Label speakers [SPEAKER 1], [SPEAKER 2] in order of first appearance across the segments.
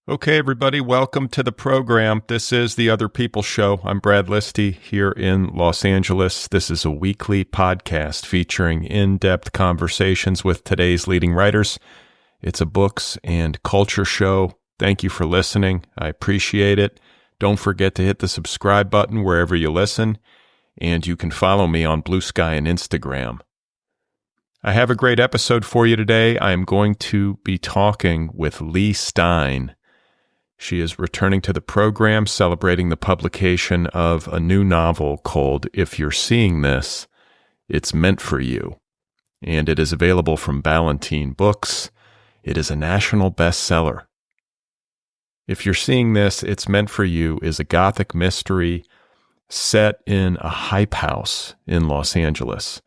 [SPEAKER 1] Okay, everybody, welcome to the program. This is the Otherppl Show. I'm Brad Listi here in Los Angeles. This is a weekly podcast featuring in-depth conversations with today's leading writers. It's a books and culture show. Thank you for listening. I appreciate it. Don't forget to hit the subscribe button wherever you listen, and you can follow me on Blue Sky and Instagram. I have a great episode for you today. I am going to be talking with Leigh Stein. She is returning to the program, celebrating the publication of a new novel called If You're Seeing This, It's Meant for You. And it is available from Ballantine Books. It is a national bestseller. If You're Seeing This, It's Meant for You is a gothic mystery set in a hype house in Los Angeles.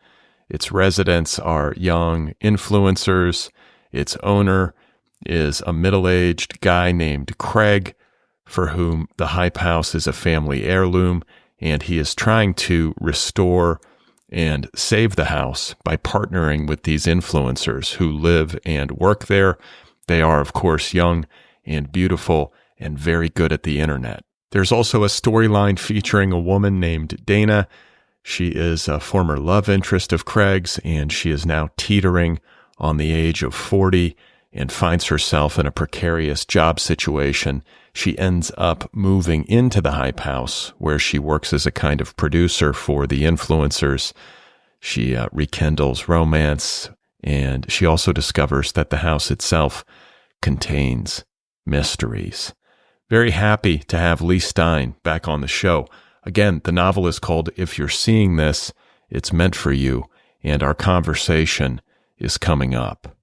[SPEAKER 1] Its residents are young influencers. Its owner is a middle-aged guy named Craig, for whom the hype house is a family heirloom, and he is trying to restore and save the house by partnering with these influencers who live and work there. They are, of course, young and beautiful and very good at the internet. There's also a storyline featuring a woman named Dana. She is a former love interest of Craig's, and she is now teetering on the age of 40 and finds herself in a precarious job situation. She ends up moving into the hype house, where she works as a kind of producer for the influencers. She rekindles romance, and she also discovers that the house itself contains mysteries. Very happy to have Leigh Stein back on the show. Again, the novel is called If You're Seeing This, It's Meant for You, and our conversation is coming up.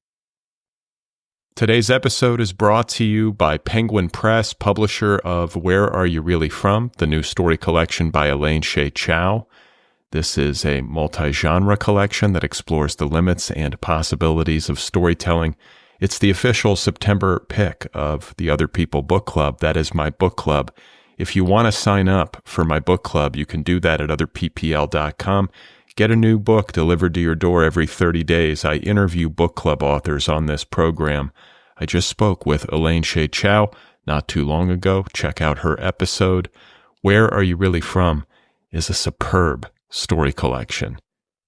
[SPEAKER 1] Today's episode is brought to you by Penguin Press, publisher of Where Are You Really From?, the new story collection by Elaine Shea Chow. This is a multi-genre collection that explores the limits and possibilities of storytelling. It's the official September pick of the Otherppl Book Club. That is my book club. If you want to sign up for my book club, you can do that at otherppl.com. Get a new book delivered to your door every 30 days. I interview book club authors on this program. I just spoke with Elaine Shea Chow not too long ago. Check out her episode. Where Are You Really From? Is a superb story collection.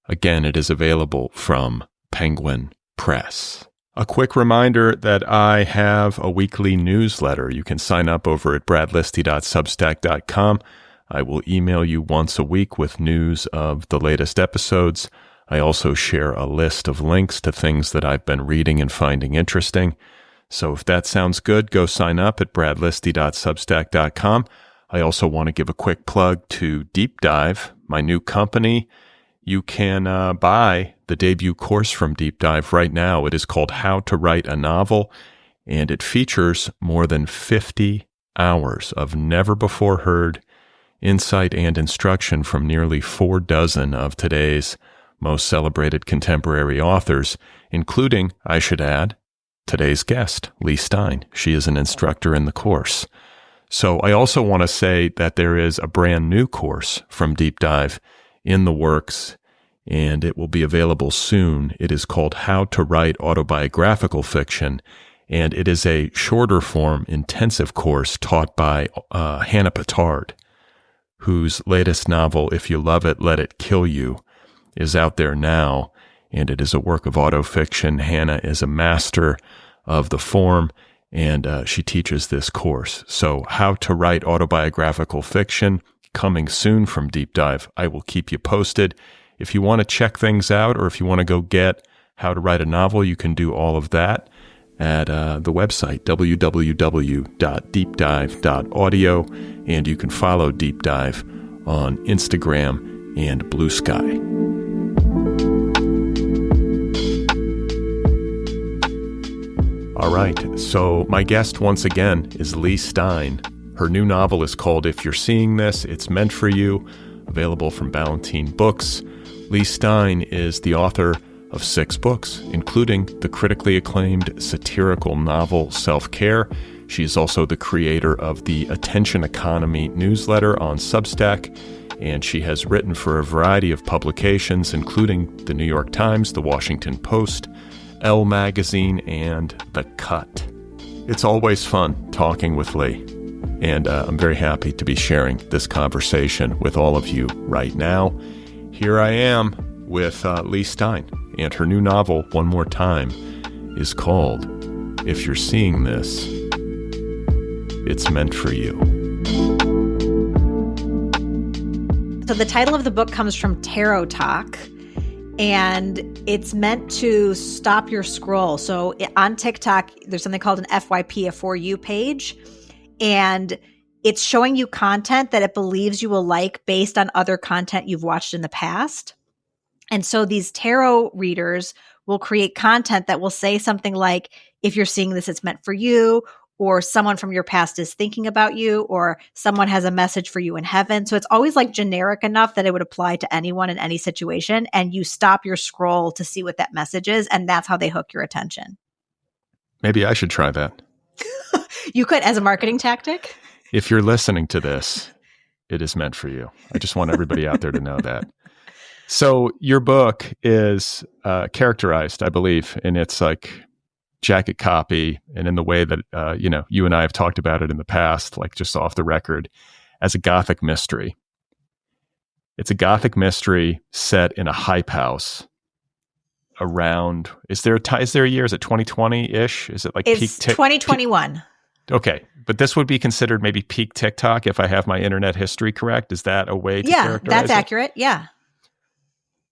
[SPEAKER 1] Again, it is available from Penguin Press. A quick reminder that I have a weekly newsletter. You can sign up over at bradlisti.substack.com. I will email you once a week with news of the latest episodes. I also share a list of links to things that I've been reading and finding interesting. So if that sounds good, go sign up at bradlisti.substack.com. I also want to give a quick plug to DeepDive, my new company. You can buy the debut course from DeepDive right now. It is called How to Write a Novel, and it features more than 50 hours of never-before-heard insight and instruction from nearly 4 dozen of today's most celebrated contemporary authors, including, I should add, today's guest, Leigh Stein. She is an instructor in the course. So I also want to say that there is a brand new course from DeepDive in the works, and it will be available soon. It is called How to Write Autobiographical Fiction, and it is a shorter form intensive course taught by Hannah Pittard, whose latest novel, If You Love It, Let It Kill You, is out there now, and it is a work of autofiction. Hannah is a master of the form, and she teaches this course. So How to Write Autobiographical Fiction, coming soon from DeepDive. I will keep you posted. If you want to check things out, or if you want to go get How to Write a Novel, you can do all of that at the website, www.deepdive.audio, and you can follow DeepDive on Instagram and Blue Sky. All right, so my guest once again is Leigh Stein. Her new novel is called If You're Seeing This, It's Meant for You, available from Ballantine Books. Leigh Stein is the author of 6 books, including the critically acclaimed satirical novel Self-Care. She is also the creator of the Attention Economy newsletter on Substack, and she has written for a variety of publications, including the New York Times, the Washington Post, ELLE magazine, and The Cut. It's always fun talking with Leigh, and I'm very happy to be sharing this conversation with all of you right now. Here I am with Leigh Stein, and her new novel, One More Time, is called If You're Seeing This, It's Meant for You.
[SPEAKER 2] So the title of the book comes from Tarot Talk, and it's meant to stop your scroll. So on TikTok, there's something called an FYP, a For You page, and it's showing you content that it believes you will like based on other content you've watched in the past. And so these tarot readers will create content that will say something like, if you're seeing this, it's meant for you, or someone from your past is thinking about you, or someone has a message for you in heaven. So it's always like generic enough that it would apply to anyone in any situation. And you stop your scroll to see what that message is. And that's how they hook your attention.
[SPEAKER 1] Maybe I should try that.
[SPEAKER 2] You could, as a marketing tactic.
[SPEAKER 1] If you're listening to this, it is meant for you. I just want everybody out there to know that. So your book is characterized, I believe, in its like jacket copy and in the way that, you and I have talked about it in the past, like just off the record, as a Gothic mystery. It's a Gothic mystery set in a hype house around, is there a year? Is it 2020-ish? Is it like
[SPEAKER 2] it's peak 2021.
[SPEAKER 1] Okay. But this would be considered maybe peak TikTok if I have my internet history correct. Is that a way to characterize it? Yeah,
[SPEAKER 2] that's accurate. Yeah.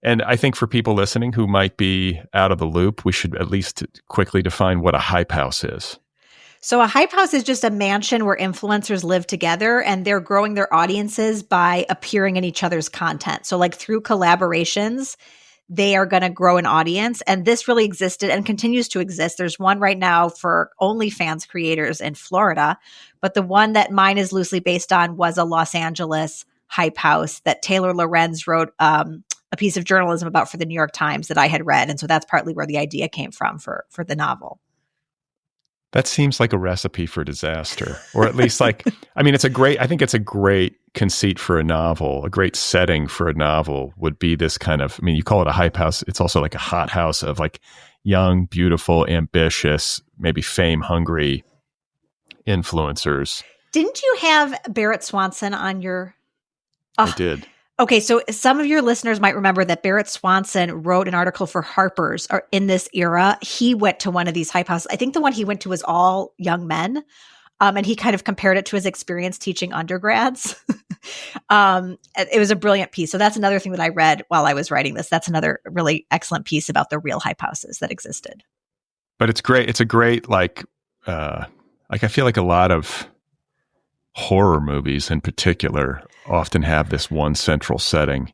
[SPEAKER 1] And I think for people listening who might be out of the loop, we should at least quickly define what a hype house is.
[SPEAKER 2] So a hype house is just a mansion where influencers live together, and they're growing their audiences by appearing in each other's content. So like through collaborations, they are going to grow an audience. And this really existed and continues to exist. There's one right now for OnlyFans creators in Florida, but the one that mine is loosely based on was a Los Angeles hype house that Taylor Lorenz wrote a piece of journalism about for the New York Times that I had read. And so that's partly where the idea came from for the novel.
[SPEAKER 1] That seems like a recipe for disaster, or at least like, I think it's a great conceit for a novel. A great setting for a novel would be this kind of, you call it a hype house. It's also like a hot house of like young, beautiful, ambitious, maybe fame hungry influencers.
[SPEAKER 2] Didn't you have Barrett Swanson on your...
[SPEAKER 1] I did.
[SPEAKER 2] Okay, so some of your listeners might remember that Barrett Swanson wrote an article for Harper's in this era. He went to one of these hype houses. I think the one he went to was all young men, and he kind of compared it to his experience teaching undergrads. It was a brilliant piece. So that's another thing that I read while I was writing this. That's another really excellent piece about the real hype houses that existed.
[SPEAKER 1] But it's great. It's a great, I feel like a lot of horror movies in particular often have this one central setting.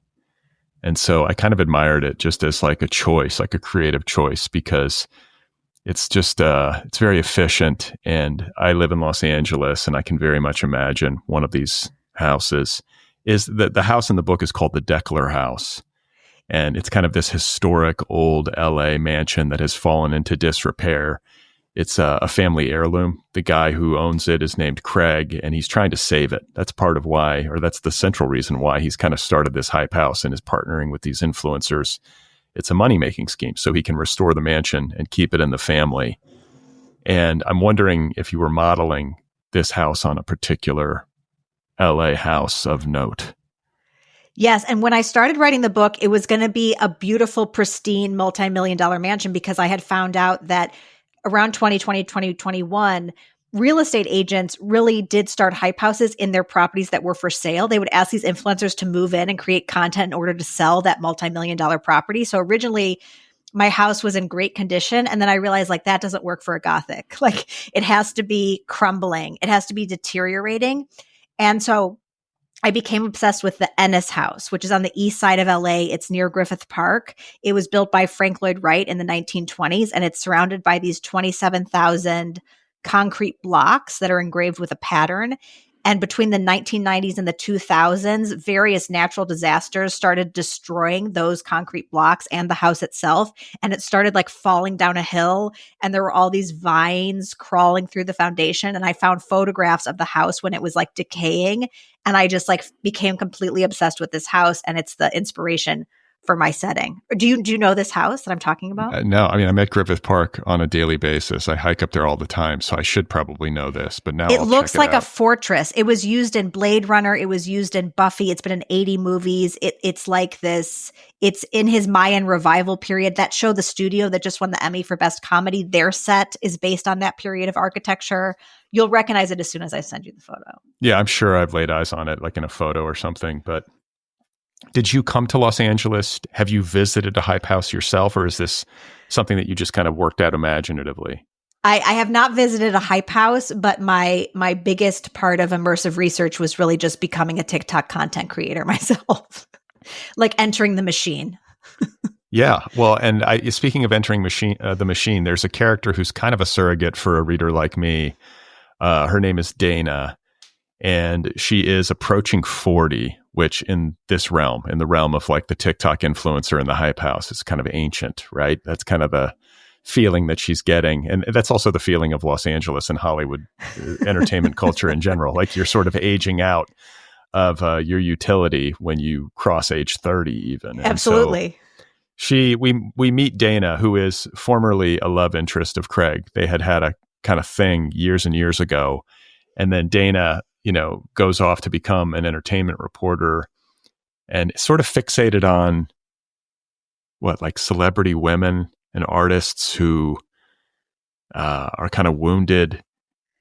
[SPEAKER 1] And so I kind of admired it just as like a choice, like a creative choice, because it's just, it's very efficient. And I live in Los Angeles, and I can very much imagine one of these houses is the house in the book is called the Deckler House. And it's kind of this historic old LA mansion that has fallen into disrepair. It's a family heirloom. The guy who owns it is named Craig, and he's trying to save it. That's part of why, or that's the central reason why he's kind of started this hype house and is partnering with these influencers. It's a money-making scheme, so he can restore the mansion and keep it in the family. And I'm wondering if you were modeling this house on a particular LA house of note.
[SPEAKER 2] Yes. And when I started writing the book, it was going to be a beautiful, pristine, multi-million-dollar mansion, because I had found out that around 2020, 2021, real estate agents really did start hype houses in their properties that were for sale. They would ask these influencers to move in and create content in order to sell that multi-million-dollar property. So originally, my house was in great condition. And then I realized that doesn't work for a Gothic. It has to be crumbling. It has to be deteriorating. And so I became obsessed with the Ennis House, which is on the east side of LA. It's near Griffith Park. It was built by Frank Lloyd Wright in the 1920s, and it's surrounded by these 27,000 concrete blocks that are engraved with a pattern. And between the 1990s and the 2000s, various natural disasters started destroying those concrete blocks and the house itself. And it started falling down a hill, and there were all these vines crawling through the foundation. And I found photographs of the house when it was decaying. And I just became completely obsessed with this house. And it's the inspiration for my setting. Do you know this house that I'm talking about?
[SPEAKER 1] No, I mean, I'm at Griffith Park on a daily basis. I hike up there all the time, so I should probably know this, but now
[SPEAKER 2] It
[SPEAKER 1] I'll
[SPEAKER 2] looks
[SPEAKER 1] check
[SPEAKER 2] like
[SPEAKER 1] it out.
[SPEAKER 2] a fortress. It was used in Blade Runner. It was used in Buffy. It's been in 80 movies. It's like this. It's in his Mayan revival period. That show, The Studio, that just won the Emmy for Best Comedy, their set is based on that period of architecture. You'll recognize it as soon as I send you the photo.
[SPEAKER 1] Yeah, I'm sure I've laid eyes on it, like in a photo or something. But did you come to Los Angeles? Have you visited a hype house yourself, or is this something that you just kind of worked out imaginatively?
[SPEAKER 2] I have not visited a hype house, but my biggest part of immersive research was really just becoming a TikTok content creator myself, like entering the machine.
[SPEAKER 1] Yeah, well, and speaking of entering the machine, there's a character who's kind of a surrogate for a reader like me. Her name is Dana, and she is approaching 40, which in this realm, in the realm of like the TikTok influencer and the hype house, is kind of ancient, right? That's kind of the feeling that she's getting. And that's also the feeling of Los Angeles and Hollywood entertainment culture in general. Like you're sort of aging out of your utility when you cross age 30 even. And
[SPEAKER 2] absolutely.
[SPEAKER 1] So we meet Dana, who is formerly a love interest of Craig. They had a kind of thing years and years ago. And then Dana, goes off to become an entertainment reporter and sort of fixated on like celebrity women and artists who are kind of wounded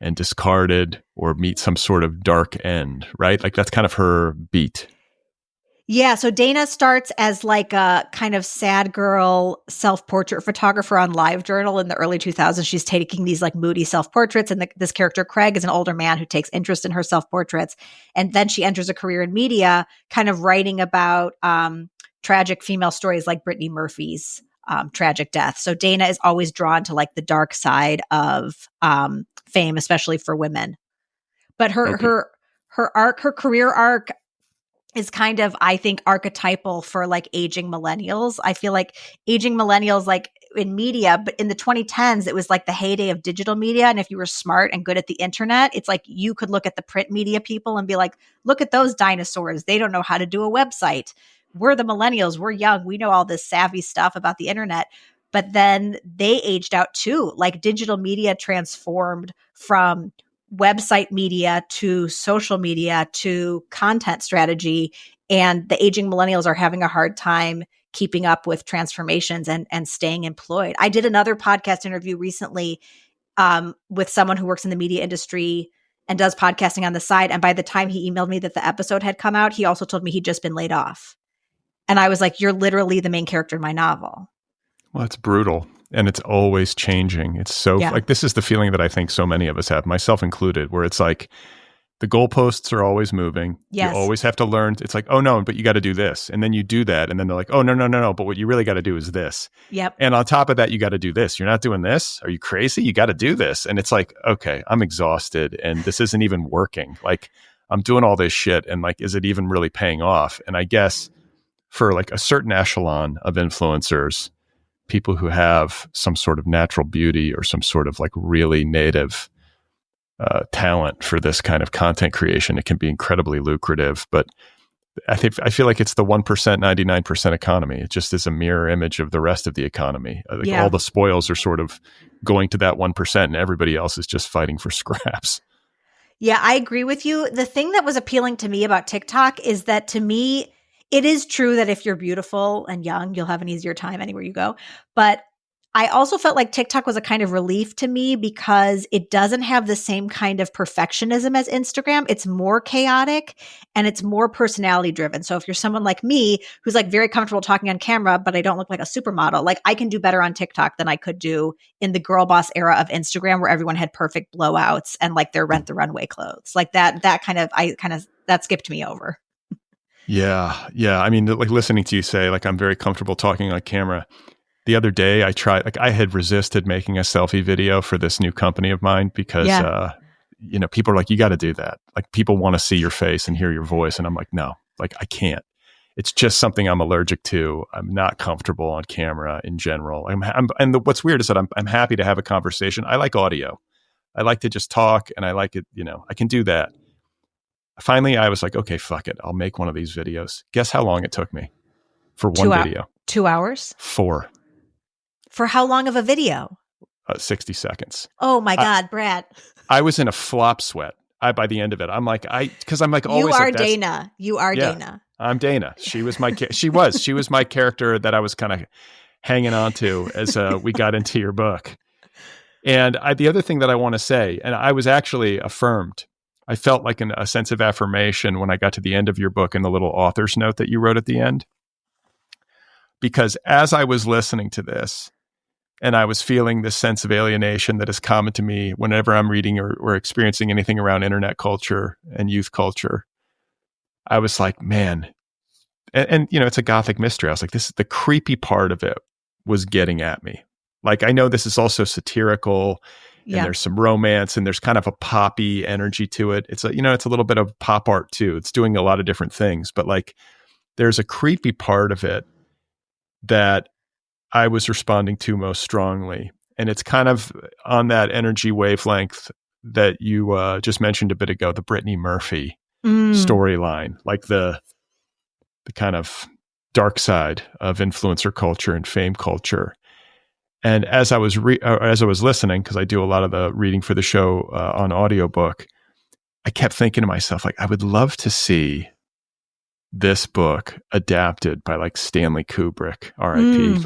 [SPEAKER 1] and discarded or meet some sort of dark end, right? Like that's kind of her beat.
[SPEAKER 2] Yeah. So Dana starts as like a kind of sad girl self-portrait photographer on LiveJournal in the early 2000s. She's taking these like moody self-portraits. And this character, Craig, is an older man who takes interest in her self-portraits. And then she enters a career in media, kind of writing about tragic female stories like Brittany Murphy's tragic death. So Dana is always drawn to like the dark side of fame, especially for women. But her career arc is kind of, I think, archetypal for like aging millennials. I feel like aging millennials, like in media, but in the 2010s, it was like the heyday of digital media. And if you were smart and good at the internet, it's like you could look at the print media people and be like, look at those dinosaurs. They don't know how to do a website. We're the millennials. We're young. We know all this savvy stuff about the internet. But then they aged out too. Like digital media transformed from website media to social media to content strategy. And the aging millennials are having a hard time keeping up with transformations and staying employed. I did another podcast interview recently with someone who works in the media industry and does podcasting on the side. And by the time he emailed me that the episode had come out, he also told me he'd just been laid off. And I was like, you're literally the main character in my novel.
[SPEAKER 1] Well, it's brutal. And it's always changing. It's so like, this is the feeling that I think so many of us have, myself included, where it's like the goalposts are always moving.
[SPEAKER 2] Yes.
[SPEAKER 1] You always have to learn. It's like, oh no, but you got to do this. And then you do that. And then they're like, oh no. But what you really got to do is this.
[SPEAKER 2] Yep.
[SPEAKER 1] And on top of that, you got to do this. You're not doing this. Are you crazy? You got to do this. And it's like, okay, I'm exhausted and this isn't even working. Like I'm doing all this shit. And like, is it even really paying off? And I guess for like a certain echelon of influencers, people who have some sort of natural beauty or some sort of like really native talent for this kind of content creation, it can be incredibly lucrative. But I feel like it's the 1%, 99% economy. It just is a mirror image of the rest of the economy. Like all the spoils are sort of going to that 1% and everybody else is just fighting for scraps.
[SPEAKER 2] Yeah, I agree with you. The thing that was appealing to me about TikTok is that to me, it is true that if you're beautiful and young, you'll have an easier time anywhere you go. But I also felt like TikTok was a kind of relief to me because it doesn't have the same kind of perfectionism as Instagram. It's more chaotic and it's more personality driven. So if you're someone like me who's like very comfortable talking on camera, but I don't look like a supermodel, like I can do better on TikTok than I could do in the girl boss era of Instagram where everyone had perfect blowouts and like their Rent the Runway clothes. Like that skipped me over.
[SPEAKER 1] Yeah. I mean, like listening to you say, like, I'm very comfortable talking on camera. The other day I tried, like I had resisted making a selfie video for this new company of mine because, people are like, you got to do that. Like people want to see your face and hear your voice. And I'm like, no, like I can't. It's just something I'm allergic to. I'm not comfortable on camera in general. What's weird is that I'm happy to have a conversation. I like audio. I like to just talk and I like it, I can do that. Finally, I was like, okay, fuck it. I'll make one of these videos. Guess how long it took me? for one video.
[SPEAKER 2] 2 hours?
[SPEAKER 1] 4.
[SPEAKER 2] For how long of a video?
[SPEAKER 1] 60 seconds.
[SPEAKER 2] Oh my God, Brad.
[SPEAKER 1] I was in a flop sweat. By the end of it, I'm like, because I'm like always.
[SPEAKER 2] You are
[SPEAKER 1] like,
[SPEAKER 2] Dana. You are Dana.
[SPEAKER 1] I'm Dana. She was my character that I was kind of hanging on to as we got into your book. And the other thing that I want to say, and I was actually affirmed. I felt like a sense of affirmation when I got to the end of your book and the little author's note that you wrote at the end. Because as I was listening to this, and I was feeling this sense of alienation that is common to me whenever I'm reading or experiencing anything around internet culture and youth culture, I was like, man, and it's a Gothic mystery. I was like, this is the creepy part of it was getting at me. Like, I know this is also satirical and there's some romance and there's kind of a poppy energy to it. It's it's a little bit of pop art too. It's doing a lot of different things, but like there's a creepy part of it that I was responding to most strongly. And it's kind of on that energy wavelength that you just mentioned a bit ago, the Brittany Murphy storyline, like the kind of dark side of influencer culture and fame culture. And as I was listening, because I do a lot of the reading for the show on audiobook, I kept thinking to myself, like, I would love to see this book adapted by like Stanley Kubrick, R.I.P.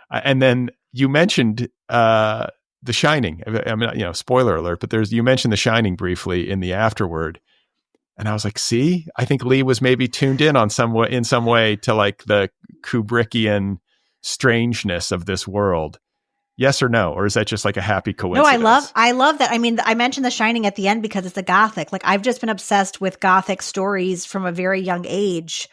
[SPEAKER 1] And then you mentioned The Shining. I mean, spoiler alert, but you mentioned The Shining briefly in the afterword. And I was like, see, I think Leigh was maybe tuned in in some way to like the Kubrickian strangeness of this world. Yes or no? Or is that just like a happy coincidence?
[SPEAKER 2] No, I love that. I mean, I mentioned The Shining at the end because it's a Gothic. Like, I've just been obsessed with Gothic stories from a very young age.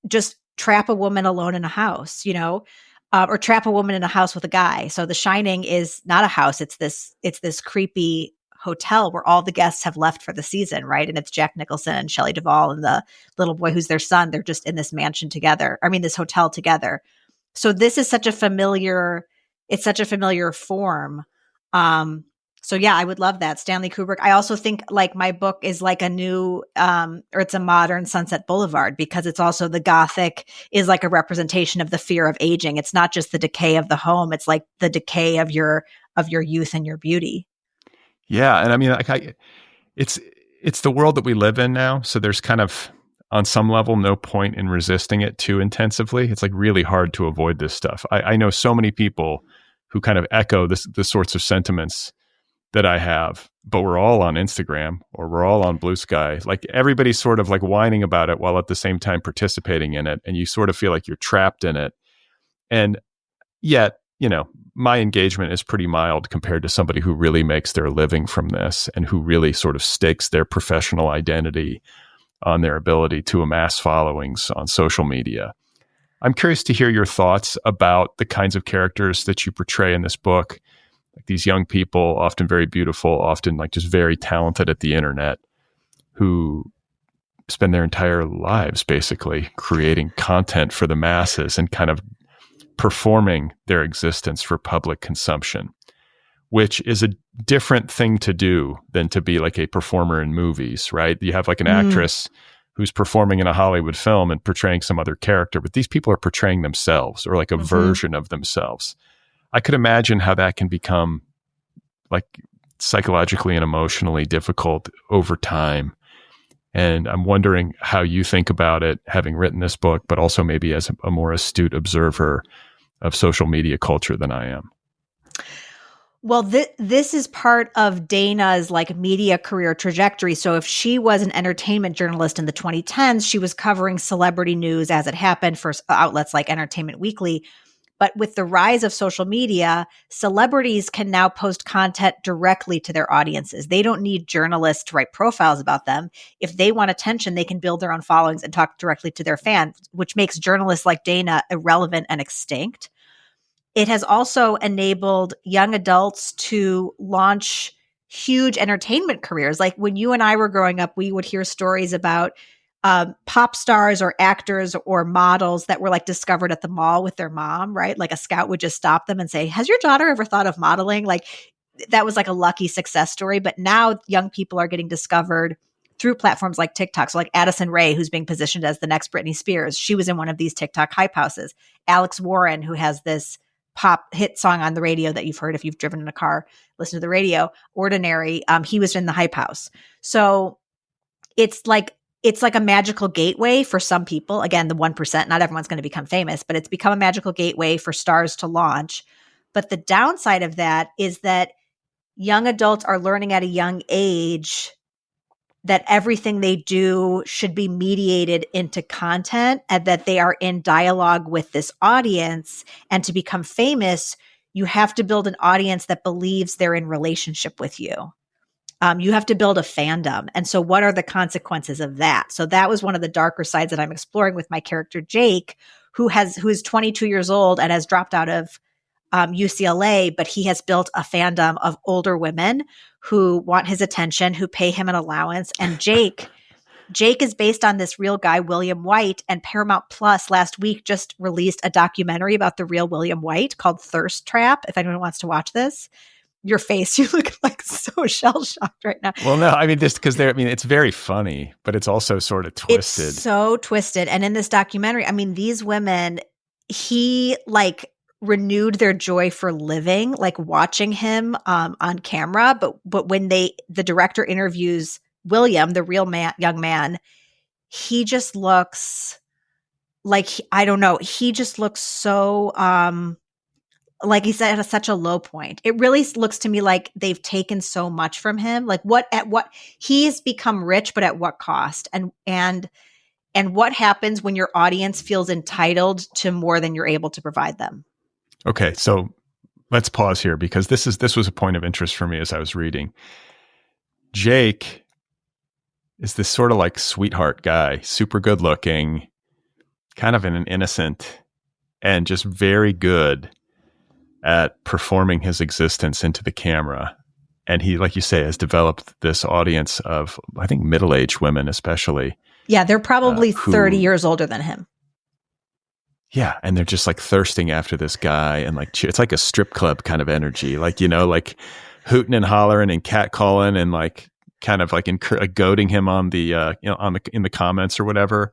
[SPEAKER 2] Just trap a woman alone in a house, or trap a woman in a house with a guy. So The Shining is not a house. It's this creepy hotel where all the guests have left for the season, right? And it's Jack Nicholson and Shelley Duvall and the little boy who's their son. They're just in this mansion together. I mean, this hotel together. So this is such a familiar form. So yeah, I would love that. Stanley Kubrick. I also think like my book is like a new, or it's a modern Sunset Boulevard because it's also the Gothic is like a representation of the fear of aging. It's not just the decay of the home. It's like the decay of your youth and your beauty.
[SPEAKER 1] Yeah. And I mean, like it's the world that we live in now. So there's kind of, on some level, no point in resisting it too intensively. It's like really hard to avoid this stuff. I know so many people who kind of echo the sorts of sentiments that I have, but we're all on Instagram or we're all on Blue Sky. Like everybody's sort of like whining about it while at the same time participating in it. And you sort of feel like you're trapped in it. And yet, my engagement is pretty mild compared to somebody who really makes their living from this and who really sort of stakes their professional identity on their ability to amass followings on social media. I'm curious to hear your thoughts about the kinds of characters that you portray in this book. Like these young people, often very beautiful, often like just very talented at the internet, who spend their entire lives basically creating content for the masses and kind of performing their existence for public consumption, which is a different thing to do than to be like a performer in movies, right? You have like an actress who's performing in a Hollywood film and portraying some other character, but these people are portraying themselves or like a version of themselves. I could imagine how that can become like psychologically and emotionally difficult over time. And I'm wondering how you think about it, having written this book, but also maybe as a more astute observer of social media culture than I am.
[SPEAKER 2] Well, this is part of Dana's like media career trajectory. So if she was an entertainment journalist in the 2010s, she was covering celebrity news as it happened for outlets like Entertainment Weekly. But with the rise of social media, celebrities can now post content directly to their audiences. They don't need journalists to write profiles about them. If they want attention, they can build their own followings and talk directly to their fans, which makes journalists like Dana irrelevant and extinct. It has also enabled young adults to launch huge entertainment careers. Like when you and I were growing up, we would hear stories about pop stars or actors or models that were like discovered at the mall with their mom, right? Like a scout would just stop them and say, has your daughter ever thought of modeling? Like that was like a lucky success story. But now young people are getting discovered through platforms like TikTok. So like Addison Rae, who's being positioned as the next Britney Spears, she was in one of these TikTok hype houses. Alex Warren, who has this pop hit song on the radio that you've heard if you've driven in a car, listen to the radio, Ordinary, he was in the hype house. So it's like a magical gateway for some people. Again, the 1%, not everyone's going to become famous, but it's become a magical gateway for stars to launch. But the downside of that is that young adults are learning at a young age that everything they do should be mediated into content and that they are in dialogue with this audience. And to become famous, you have to build an audience that believes they're in relationship with you. You have to build a fandom. And so what are the consequences of that? So that was one of the darker sides that I'm exploring with my character, Jake, who is 22 years old and has dropped out of UCLA, but he has built a fandom of older women who want his attention, who pay him an allowance. And Jake is based on this real guy, William White, and Paramount Plus last week just released a documentary about the real William White called Thirst Trap. If anyone wants to watch this, your face, you look like so shell-shocked right now.
[SPEAKER 1] Well, no, I mean, just because it's very funny, but it's also sort of twisted.
[SPEAKER 2] It's so twisted. And in this documentary, I mean, these women, he renewed their joy for living, like watching him on camera. But when the director interviews William, the real young man, he just looks like, I don't know, he just looks so like he's at such a low point. It really looks to me like they've taken so much from him. Like what he's become rich, but at what cost? And what happens when your audience feels entitled to more than you're able to provide them?
[SPEAKER 1] Okay, so let's pause here because this was a point of interest for me as I was reading. Jake is this sort of like sweetheart guy, super good looking, kind of an innocent, and just very good at performing his existence into the camera. And he, like you say, has developed this audience of, I think, middle-aged women especially.
[SPEAKER 2] Yeah, they're probably 30 years older than him.
[SPEAKER 1] Yeah, and they're just like thirsting after this guy, and like it's like a strip club kind of energy, like like hooting and hollering and catcalling and like kind of like goading him on the in the comments or whatever.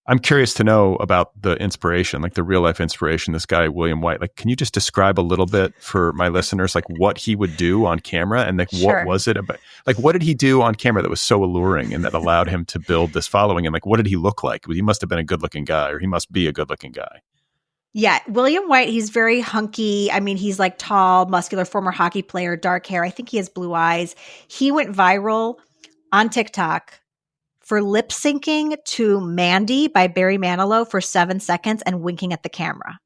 [SPEAKER 1] I'm curious to know about the inspiration, like the real life inspiration. This guy William White, like, can you just describe a little bit for my listeners, like what he would do on camera and like
[SPEAKER 2] Sure.
[SPEAKER 1] What was it about? Like, what did he do on camera that was so alluring and that allowed him to build this following? And like, what did he look like? He must have been a good looking guy, or he must be a good looking guy.
[SPEAKER 2] Yeah, William White, he's very hunky. I mean, he's like tall, muscular, former hockey player, dark hair. I think he has blue eyes. He went viral on TikTok for lip syncing to Mandy by Barry Manilow for 7 seconds and winking at the camera.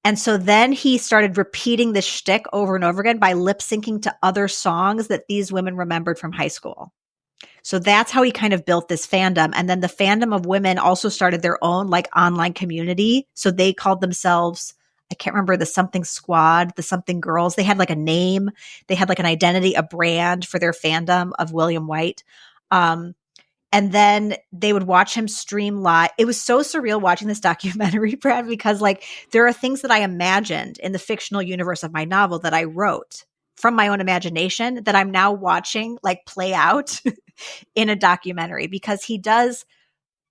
[SPEAKER 2] And so then he started repeating this shtick over and over again by lip syncing to other songs that these women remembered from high school. So that's how he kind of built this fandom. And then the fandom of women also started their own like online community. So they called themselves, I can't remember, the something squad, the something girls. They had like a name. They had like an identity, a brand for their fandom of William White. And then they would watch him stream live. It was so surreal watching this documentary, Brad, because like there are things that I imagined in the fictional universe of my novel that I wrote from my own imagination that I'm now watching like play out in a documentary, because he does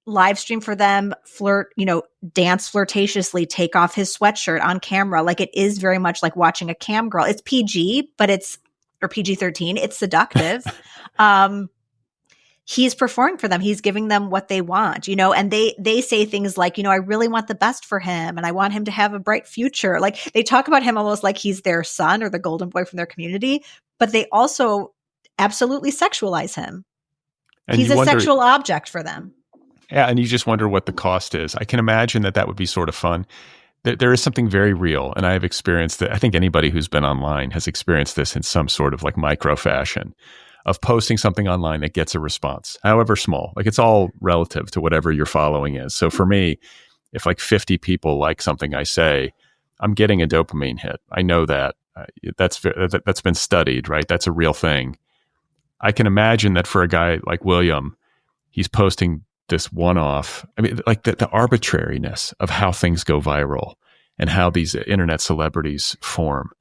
[SPEAKER 2] live stream for them, dance flirtatiously, take off his sweatshirt on camera. Like it is very much like watching a cam girl. It's PG, or PG-13. It's seductive. He's performing for them. He's giving them what they want, and they say things like, I really want the best for him and I want him to have a bright future. Like they talk about him almost like he's their son or the golden boy from their community, but they also absolutely sexualize him. And he's a sexual object for them.
[SPEAKER 1] Yeah. And you just wonder what the cost is. I can imagine that would be sort of fun. There is something very real. And I have experienced that. I think anybody who's been online has experienced this in some sort of like micro fashion, of posting something online that gets a response, however small. Like it's all relative to whatever your following is. So for me, if like 50 people like something I say, I'm getting a dopamine hit. I know that. That's been studied, right? That's a real thing. I can imagine that for a guy like William, he's posting this one-off. I mean, like the arbitrariness of how things go viral and how these internet celebrities form.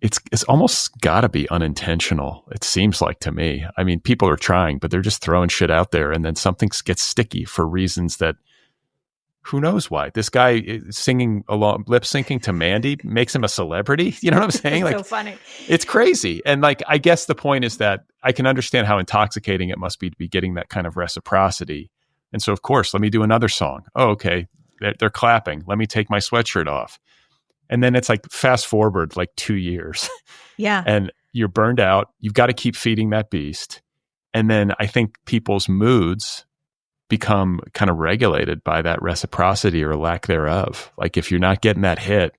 [SPEAKER 1] it's almost got to be unintentional. It seems like to me. I mean, people are trying, but they're just throwing shit out there, and then something gets sticky for reasons that who knows why. This guy is singing along, lip syncing to Mandy makes him a celebrity. You know what I'm saying?
[SPEAKER 2] It's
[SPEAKER 1] like,
[SPEAKER 2] so funny.
[SPEAKER 1] It's crazy. And like, I guess the point is that I can understand how intoxicating it must be to be getting that kind of reciprocity. And so, of course, let me do another song. Oh, okay. They're clapping. Let me take my sweatshirt off. And then it's like fast forward like 2 years.
[SPEAKER 2] Yeah.
[SPEAKER 1] And you're burned out. You've got to keep feeding that beast. And then I think people's moods become kind of regulated by that reciprocity or lack thereof. Like if you're not getting that hit,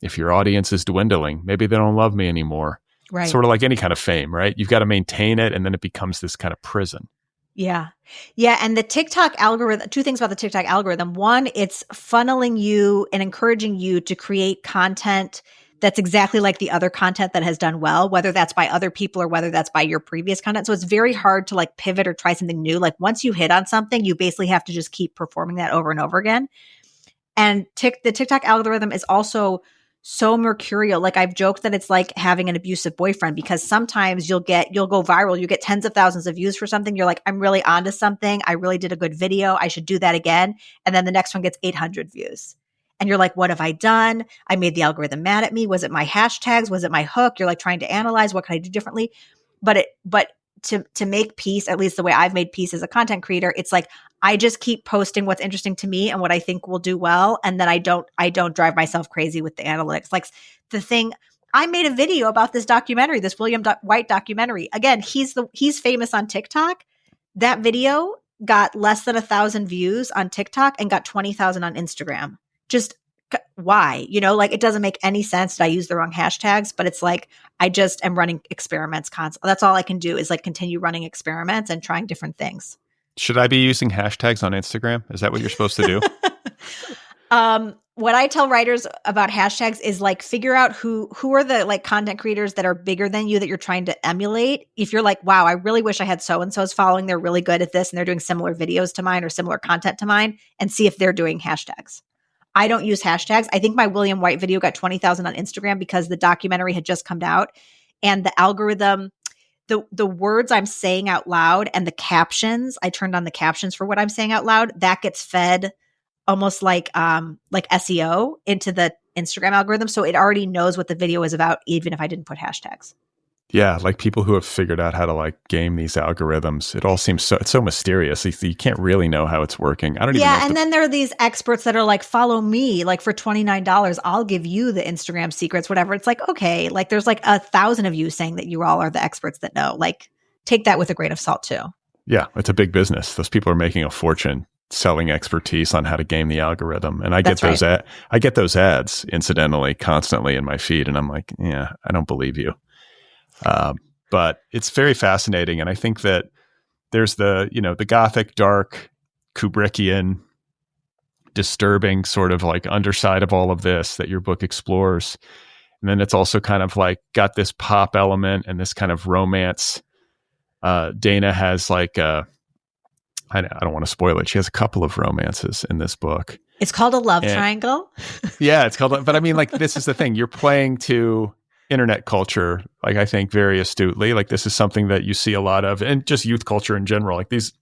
[SPEAKER 1] if your audience is dwindling, maybe they don't love me anymore.
[SPEAKER 2] Right.
[SPEAKER 1] Sort of like any kind of fame, right? You've got to maintain it, and then it becomes this kind of prison.
[SPEAKER 2] Yeah. Yeah. And the TikTok algorithm, two things about the TikTok algorithm. One, it's funneling you and encouraging you to create content that's exactly like the other content that has done well, whether that's by other people or whether that's by your previous content. So it's very hard to like pivot or try something new. Like once you hit on something, you basically have to just keep performing that over and over again. And the TikTok algorithm is also so mercurial. Like I've joked that it's like having an abusive boyfriend, because sometimes you'll go viral. You get tens of thousands of views for something. You're like, I'm really onto something. I really did a good video. I should do that again. And then the next one gets 800 views. And you're like, what have I done? I made the algorithm mad at me. Was it my hashtags? Was it my hook? You're like trying to analyze what can I do differently? But to make peace, at least the way I've made peace as a content creator, it's like I just keep posting what's interesting to me and what I think will do well, and then I don't drive myself crazy with the analytics. Like the thing, I made a video about this documentary, this William White documentary. Again, he's famous on TikTok. That video got less than 1,000 views on TikTok and got 20,000 on Instagram. Just why? Like it doesn't make any sense. Did I use the wrong hashtags? But it's like I just am running experiments constantly. That's all I can do is like continue running experiments and trying different things.
[SPEAKER 1] Should I be using hashtags on Instagram? Is that what you're supposed to do?
[SPEAKER 2] What I tell writers about hashtags is like figure out who are the like content creators that are bigger than you that you're trying to emulate. If you're like, wow, I really wish I had so-and-so's following. They're really good at this and they're doing similar videos to mine or similar content to mine, and see if they're doing hashtags. I don't use hashtags. I think my William White video got 20,000 on Instagram because the documentary had just come out, and the algorithm, the words I'm saying out loud and the captions, I turned on the captions for what I'm saying out loud, that gets fed almost like SEO into the Instagram algorithm. So it already knows what the video is about, even if I didn't put hashtags.
[SPEAKER 1] Yeah, like people who have figured out how to like game these algorithms. It all seems it's so mysterious. You can't really know how it's working. I don't even know.
[SPEAKER 2] Yeah, and then there are these experts that are like, follow me, like for $29, I'll give you the Instagram secrets, whatever. It's like, okay, like there's like 1,000 of you saying that you all are the experts that know. Like take that with a grain of salt too.
[SPEAKER 1] Yeah, it's a big business. Those people are making a fortune selling expertise on how to game the algorithm. And I get I get those ads incidentally constantly in my feed, and I'm like, yeah, I don't believe you. But it's very fascinating. And I think that there's the gothic, dark, Kubrickian, disturbing sort of like underside of all of this that your book explores. And then it's also kind of like got this pop element and this kind of romance. Dana has like I don't want to spoil it. She has a couple of romances in this book.
[SPEAKER 2] It's called a love triangle.
[SPEAKER 1] Yeah, it's called, but I mean, like, this is the thing. You're playing to internet culture, like I think very astutely. Like this is something that you see a lot of, and just youth culture in general, like these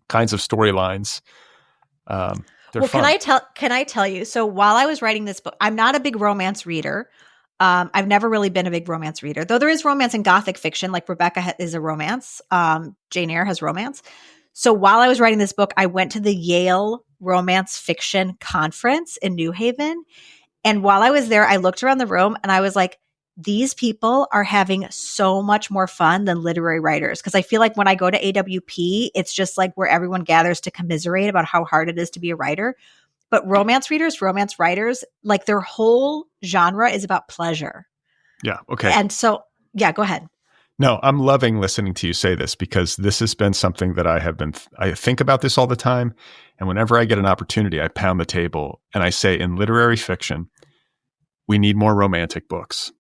[SPEAKER 1] kinds of storylines. Well,
[SPEAKER 2] fun. Can I tell you? So while I was writing this book, I'm not a big romance reader. I've never really been a big romance reader, though there is romance in Gothic fiction. Like Rebecca is a romance. Jane Eyre has romance. So while I was writing this book, I went to the Yale Romance Fiction Conference in New Haven. And while I was there, I looked around the room and I was like, these people are having so much more fun than literary writers. Because I feel like when I go to AWP, it's just like where everyone gathers to commiserate about how hard it is to be a writer. But romance readers, romance writers, like their whole genre is about pleasure.
[SPEAKER 1] Yeah. Okay.
[SPEAKER 2] And so, yeah, go ahead.
[SPEAKER 1] No, I'm loving listening to you say this, because this has been something that I think about this all the time. And whenever I get an opportunity, I pound the table and I say, in literary fiction, we need more romantic books.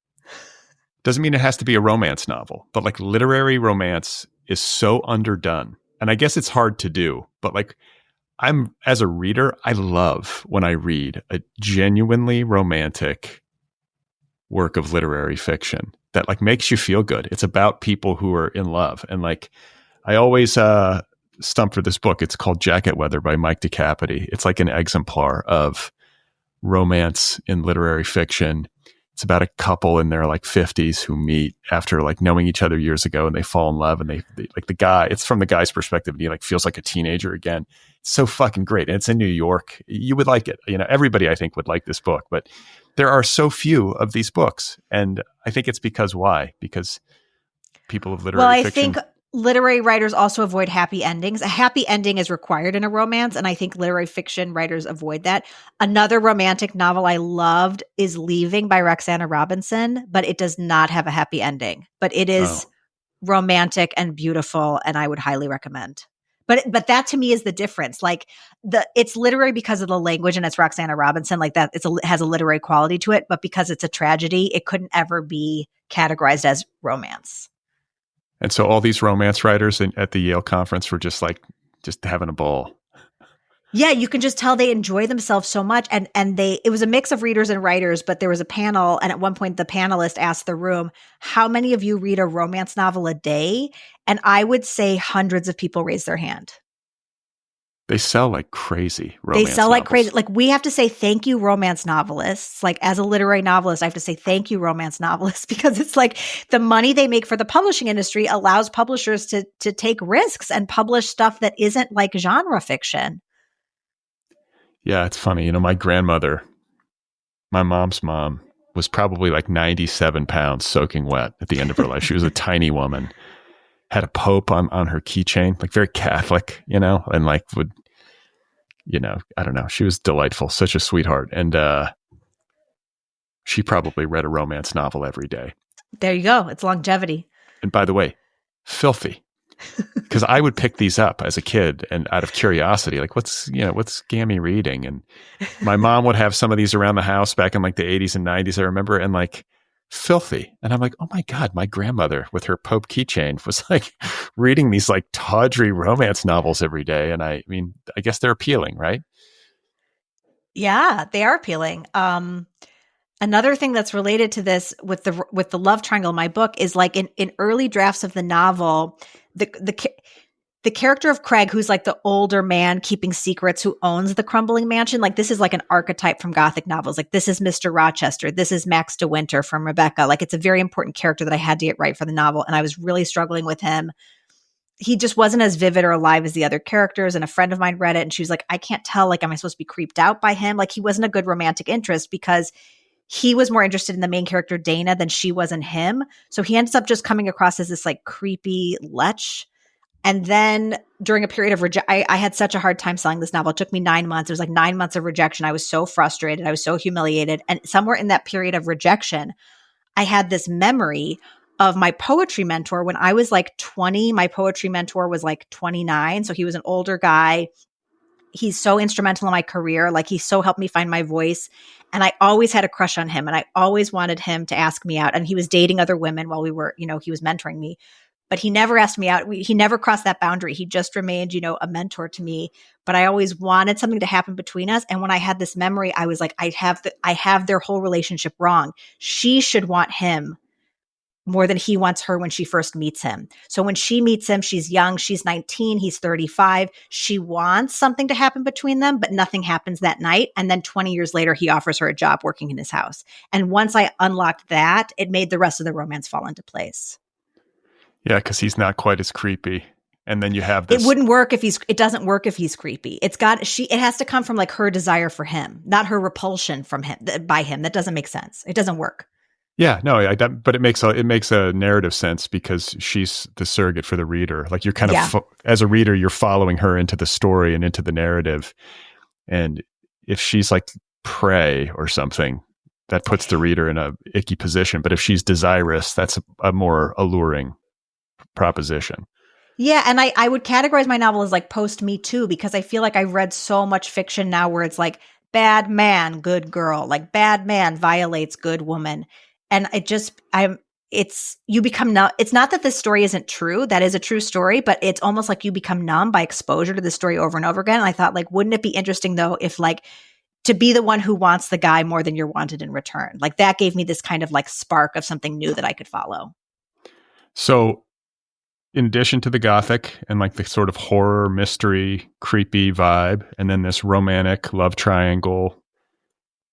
[SPEAKER 1] Doesn't mean it has to be a romance novel, but like literary romance is so underdone. And I guess it's hard to do, but like as a reader, I love when I read a genuinely romantic work of literary fiction that like makes you feel good. It's about people who are in love. And like, I always stump for this book. It's called Jacket Weather by Mike DeCapity. It's like an exemplar of romance in literary fiction. It's about a couple in their like 50s who meet after like knowing each other years ago, and they fall in love, and they like the guy, it's from the guy's perspective, and he like feels like a teenager again. It's so fucking great. And it's in New York. You would like it. You know, everybody I think would like this book, but there are so few of these books. And I think it's because why? Because people of literary fiction.
[SPEAKER 2] Think literary writers also avoid happy endings. A happy ending is required in a romance, and I think literary fiction writers avoid that. Another romantic novel I loved is Leaving by Roxana Robinson, but it does not have a happy ending. But it is romantic and beautiful, and I would highly recommend. But that to me is the difference. Like it's literary because of the language, and it's Roxana Robinson. Like that, has a literary quality to it. But because it's a tragedy, it couldn't ever be categorized as romance.
[SPEAKER 1] And so all these romance writers at the Yale conference were just having a ball.
[SPEAKER 2] Yeah, you can just tell they enjoy themselves so much. And it was a mix of readers and writers, but there was a panel. And at one point the panelist asked the room, how many of you read a romance novel a day? And I would say hundreds of people raised their hand.
[SPEAKER 1] They sell like crazy.
[SPEAKER 2] They sell like crazy. Like we have to say thank you, romance novelists. Like as a literary novelist, I have to say thank you, romance novelists, because it's like the money they make for the publishing industry allows publishers to take risks and publish stuff that isn't like genre fiction.
[SPEAKER 1] Yeah, it's funny. You know, my grandmother, my mom's mom, was probably like 97 pounds soaking wet at the end of her life. She was a tiny woman. Had a Pope on her keychain, like very Catholic, you know, and like would, you know, I don't know. She was delightful, such a sweetheart. And she probably read a romance novel every day.
[SPEAKER 2] There you go. It's longevity.
[SPEAKER 1] And by the way, filthy. Because I would pick these up as a kid and out of curiosity, like what's Gammy reading? And my mom would have some of these around the house back in like the 80s and 90s, I remember, and like filthy. And I'm like, oh my God, my grandmother with her Pope keychain was like reading these like tawdry romance novels every day. And I mean, I guess they're appealing, right?
[SPEAKER 2] Yeah, they are appealing. Another thing that's related to this with the love triangle in my book is like in early drafts of the novel, the character of Craig, who's like the older man keeping secrets, who owns the crumbling mansion. Like this is like an archetype from Gothic novels. Like this is Mr. Rochester. This is Max de Winter from Rebecca. Like it's a very important character that I had to get right for the novel. And I was really struggling with him. He just wasn't as vivid or alive as the other characters. And a friend of mine read it and she was like, I can't tell. Like, am I supposed to be creeped out by him? Like he wasn't a good romantic interest because he was more interested in the main character, Dana, than she was in him. So he ends up just coming across as this like creepy lech. And then during a period of I had such a hard time selling this novel. It took me 9 months. It was like 9 months of rejection. I was so frustrated. I was so humiliated. And somewhere in that period of rejection, I had this memory of my poetry mentor. When I was like 20, my poetry mentor was like 29. So he was an older guy. He's so instrumental in my career. Like he so helped me find my voice. And I always had a crush on him. And I always wanted him to ask me out. And he was dating other women while we were, you know, he was mentoring me. But he never asked me out. He never crossed that boundary. He just remained, you know, a mentor to me. But I always wanted something to happen between us. And when I had this memory, I was like, I have their whole relationship wrong. She should want him more than he wants her when she first meets him. So when she meets him, she's young, she's 19, he's 35. She wants something to happen between them, but nothing happens that night. And then 20 years later, he offers her a job working in his house. And once I unlocked that, it made the rest of the romance fall into place.
[SPEAKER 1] Yeah, because he's not quite as creepy. And then you have this.
[SPEAKER 2] It doesn't work if he's creepy. It has to come from like her desire for him, not her repulsion from him, by him. That doesn't make sense. It doesn't work.
[SPEAKER 1] Yeah, no, but it makes a narrative sense because she's the surrogate for the reader. Like you're kind of, as a reader, you're following her into the story and into the narrative. And if she's like prey or something, that puts the reader in a icky position. But if she's desirous, that's a more alluring proposition.
[SPEAKER 2] Yeah, and I would categorize my novel as like post Me Too because I feel like I've read so much fiction now where it's like bad man, good girl, like bad man violates good woman. And you become numb. It's not that this story isn't true. That is a true story, but it's almost like you become numb by exposure to the story over and over again. And I thought like, wouldn't it be interesting though, if like to be the one who wants the guy more than you're wanted in return. Like that gave me this kind of like spark of something new that I could follow.
[SPEAKER 1] So in addition to the gothic and like the sort of horror, mystery, creepy vibe, and then this romantic love triangle,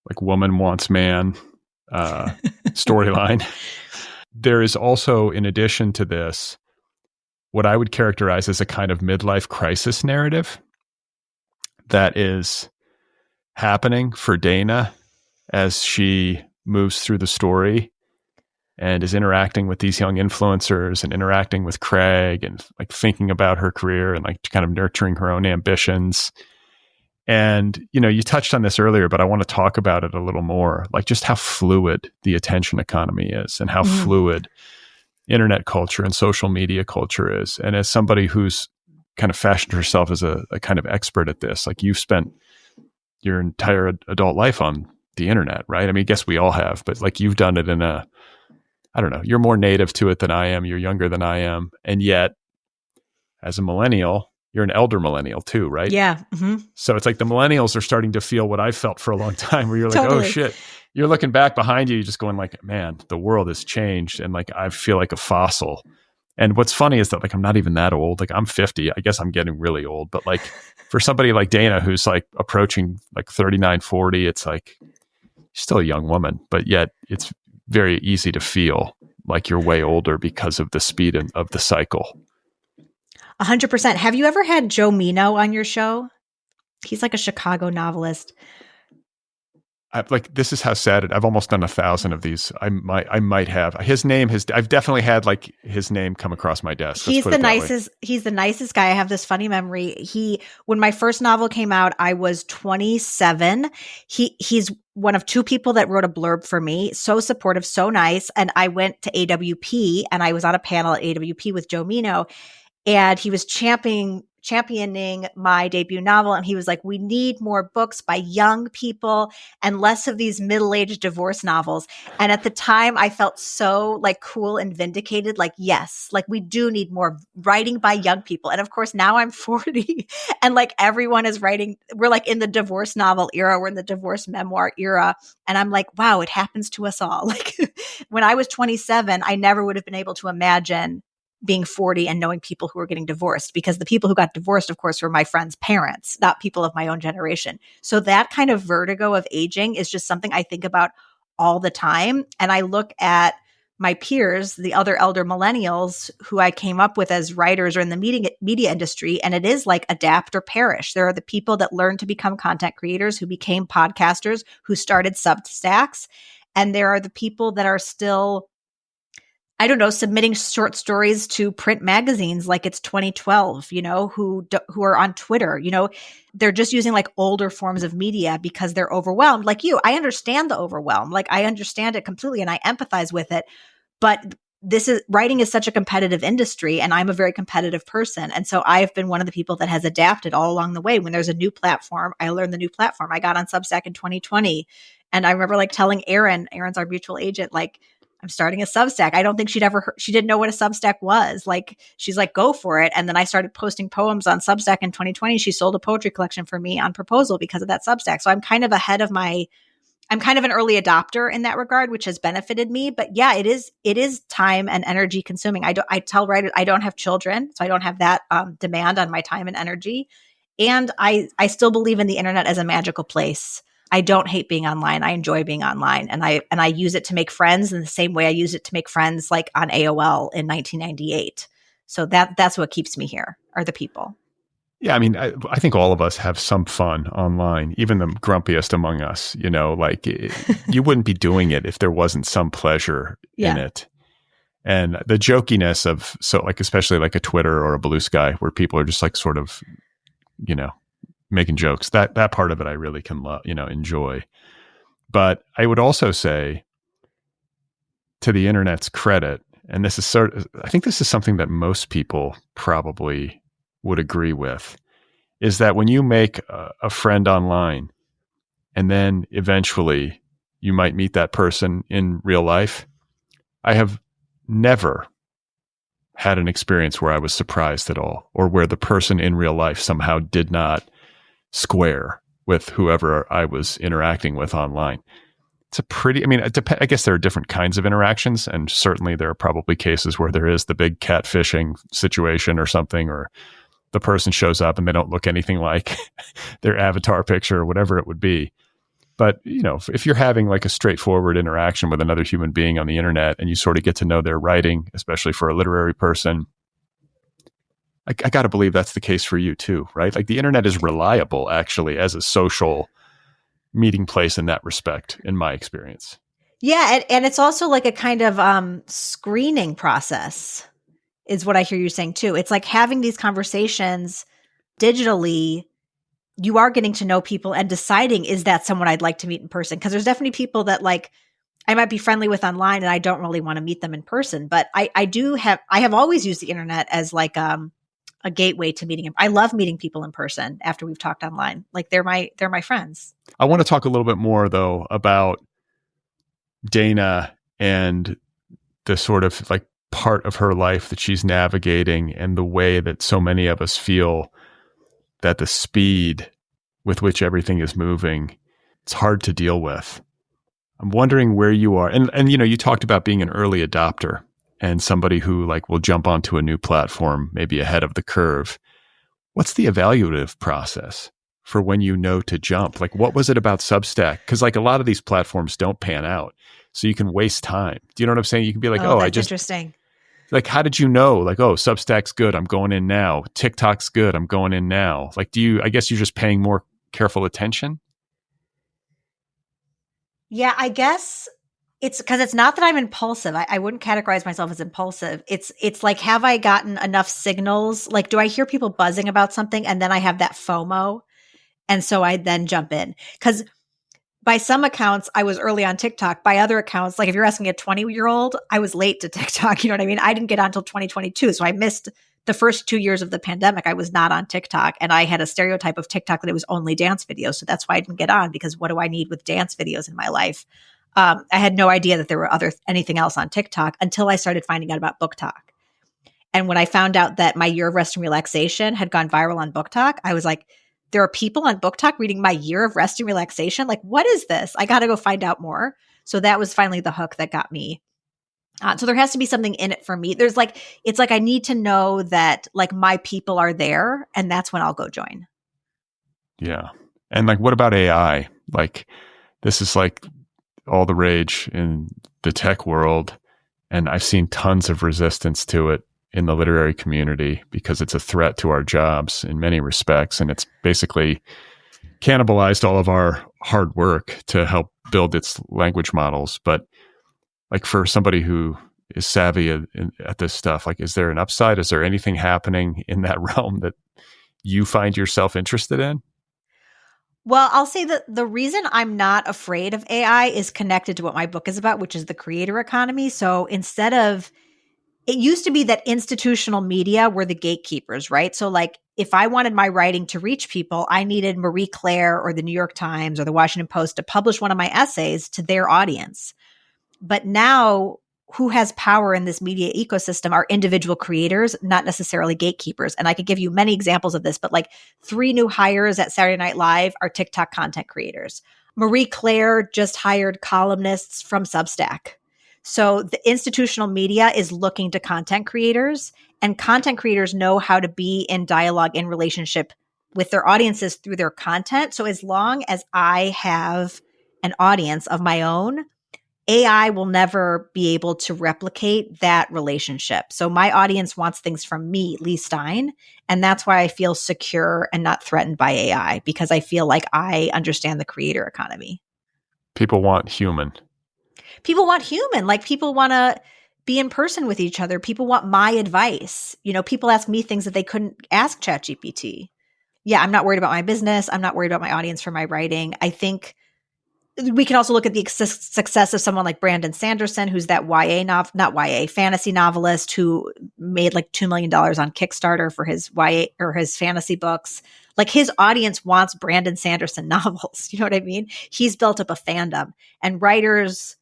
[SPEAKER 1] like woman wants man storyline, there is also, in addition to this, what I would characterize as a kind of midlife crisis narrative that is happening for Dana as she moves through the story and is interacting with these young influencers and interacting with Craig and like thinking about her career and like kind of nurturing her own ambitions. And, you know, you touched on this earlier, but I want to talk about it a little more, like just how fluid the attention economy is and how fluid internet culture and social media culture is. And as somebody who's kind of fashioned herself as a kind of expert at this, like you've spent your entire adult life on the internet, right? I mean, I guess we all have, but like you've done it in a, I don't know, you're more native to it than I am. You're younger than I am. And yet as a millennial, you're an elder millennial too, right?
[SPEAKER 2] Yeah. Mm-hmm.
[SPEAKER 1] So it's like the millennials are starting to feel what I felt for a long time where you're like,
[SPEAKER 2] Totally.
[SPEAKER 1] oh shit. You're looking back behind you, you're just going like, man, the world has changed. And like, I feel like a fossil. And what's funny is that like, I'm not even that old. Like I'm 50. I guess I'm getting really old. But like for somebody like Dana, who's like approaching like 39, 40, it's like, she's still a young woman, but yet it's very easy to feel like you're way older because of the speed of the cycle.
[SPEAKER 2] 100%. Have you ever had Joe Mino on your show? He's like a Chicago novelist.
[SPEAKER 1] This is how sad I've almost done 1,000 of these. I might have I've definitely had like his name come across my desk.
[SPEAKER 2] He's the nicest guy. I have this funny memory. When my first novel came out, I was 27. He's one of two people that wrote a blurb for me. So supportive, so nice. And I went to AWP and I was on a panel at AWP with Joe Mino, and he was championing my debut novel. And he was like, we need more books by young people and less of these middle-aged divorce novels. And at the time I felt so like cool and vindicated. Like, yes, like we do need more writing by young people. And of course now I'm 40 and like everyone is writing. We're like in the divorce novel era. We're in the divorce memoir era. And I'm like, wow, it happens to us all. Like when I was 27, I never would have been able to imagine being 40 and knowing people who were getting divorced, because the people who got divorced, of course, were my friends' parents, not people of my own generation. So that kind of vertigo of aging is just something I think about all the time. And I look at my peers, the other elder millennials who I came up with as writers or in the media industry, and it is like adapt or perish. There are the people that learned to become content creators, who became podcasters, who started Substacks. And there are the people that are still, I don't know, submitting short stories to print magazines like it's 2012, you know, who are on Twitter, you know, they're just using like older forms of media because they're overwhelmed. Like you, I understand the overwhelm. Like I understand it completely and I empathize with it. But writing is such a competitive industry and I'm a very competitive person. And so I've been one of the people that has adapted all along the way. When there's a new platform, I learned the new platform. I got on Substack in 2020. And I remember like telling Erin's our mutual agent, like, I'm starting a Substack. I don't think she didn't know what a Substack was. Like, she's like, go for it. And then I started posting poems on Substack in 2020. She sold a poetry collection for me on proposal because of that Substack. So I'm kind of I'm kind of an early adopter in that regard, which has benefited me. But yeah, it is time and energy consuming. I tell writers, I don't have children, so I don't have that demand on my time and energy. And I still believe in the internet as a magical place. I don't hate being online. I enjoy being online, and I use it to make friends in the same way I use it to make friends like on AOL in 1998. So that's what keeps me here, are the people.
[SPEAKER 1] Yeah, I mean, I think all of us have some fun online, even the grumpiest among us. You know, like you wouldn't be doing it if there wasn't some pleasure in it. And the jokiness of, so like, especially like a Twitter or a Blue Sky where people are just like sort of, you know, making jokes, that part of it I really can enjoy. But I would also say, to the internet's credit, and this is I think this is something that most people probably would agree with, is that when you make a friend online and then eventually you might meet that person in real life, I have never had an experience where I was surprised at all, or where the person in real life somehow did not square with whoever I was interacting with online. It's a pretty, I guess there are different kinds of interactions, and certainly there are probably cases where there is the big catfishing situation or something, or the person shows up and they don't look anything like their avatar picture or whatever it would be. But, if you're having like a straightforward interaction with another human being on the internet and you sort of get to know their writing, especially for a literary person, I got to believe that's the case for you too, right? Like the internet is reliable actually as a social meeting place in that respect, in my experience.
[SPEAKER 2] Yeah. And it's also like a kind of screening process is what I hear you saying too. It's like having these conversations digitally, you are getting to know people and deciding, is that someone I'd like to meet in person? Because there's definitely people that like I might be friendly with online and I don't really want to meet them in person. But I have always used the internet as like a gateway to meeting. I love meeting people in person after we've talked online. Like they're my friends.
[SPEAKER 1] I want to talk a little bit more though about Dana and the sort of like part of her life that she's navigating and the way that so many of us feel that the speed with which everything is moving, it's hard to deal with. I'm wondering where you are. And you talked about being an early adopter and somebody who like will jump onto a new platform, maybe ahead of the curve. What's the evaluative process for when you know to jump? Like, what was it about Substack? Because like a lot of these platforms don't pan out, so you can waste time. Do you know what I'm saying? You can be like,
[SPEAKER 2] that's interesting.
[SPEAKER 1] Like, how did you know? Like, Substack's good, I'm going in now. TikTok's good, I'm going in now. Like, I guess you're just paying more careful attention?
[SPEAKER 2] Yeah, I guess it's because it's not that I'm impulsive. I wouldn't categorize myself as impulsive. It's like, have I gotten enough signals? Like, do I hear people buzzing about something and then I have that FOMO? And so I then jump in. Because by some accounts, I was early on TikTok. By other accounts, like if you're asking a 20-year-old, I was late to TikTok. You know what I mean? I didn't get on until 2022. So I missed the first 2 years of the pandemic. I was not on TikTok. And I had a stereotype of TikTok that it was only dance videos. So that's why I didn't get on, because what do I need with dance videos in my life? I had no idea that there were anything else on TikTok until I started finding out about Book Talk. And when I found out that my year of rest and relaxation had gone viral on Book Talk, I was like, there are people on Book Talk reading my year of rest and relaxation. Like, what is this? I got to go find out more. So that was finally the hook that got me. So there has to be something in it for me. It's like I need to know that like my people are there, and that's when I'll go join.
[SPEAKER 1] Yeah. And like, what about AI? Like, this is like all the rage in the tech world. And I've seen tons of resistance to it in the literary community because it's a threat to our jobs in many respects. And it's basically cannibalized all of our hard work to help build its language models. But like for somebody who is savvy at this stuff, like, is there an upside? Is there anything happening in that realm that you find yourself interested in?
[SPEAKER 2] Well, I'll say that the reason I'm not afraid of AI is connected to what my book is about, which is the creator economy. So it used to be that institutional media were the gatekeepers, right? So like if I wanted my writing to reach people, I needed Marie Claire or the New York Times or the Washington Post to publish one of my essays to their audience. But now who has power in this media ecosystem are individual creators, not necessarily gatekeepers. And I could give you many examples of this, but like 3 new hires at Saturday Night Live are TikTok content creators. Marie Claire just hired columnists from Substack. So the institutional media is looking to content creators, and content creators know how to be in dialogue, in relationship with their audiences through their content. So as long as I have an audience of my own, AI will never be able to replicate that relationship. So my audience wants things from me, Leigh Stein, and that's why I feel secure and not threatened by AI, because I feel like I understand the creator economy.
[SPEAKER 1] People want human.
[SPEAKER 2] People want human. Like people want to be in person with each other. People want my advice. People ask me things that they couldn't ask ChatGPT. Yeah, I'm not worried about my business. I'm not worried about my audience for my writing. I think we can also look at the success of someone like Brandon Sanderson, who's that fantasy novelist who made like $2 million on Kickstarter for his YA or his fantasy books. Like his audience wants Brandon Sanderson novels. You know what I mean? He's built up a fandom, and writers,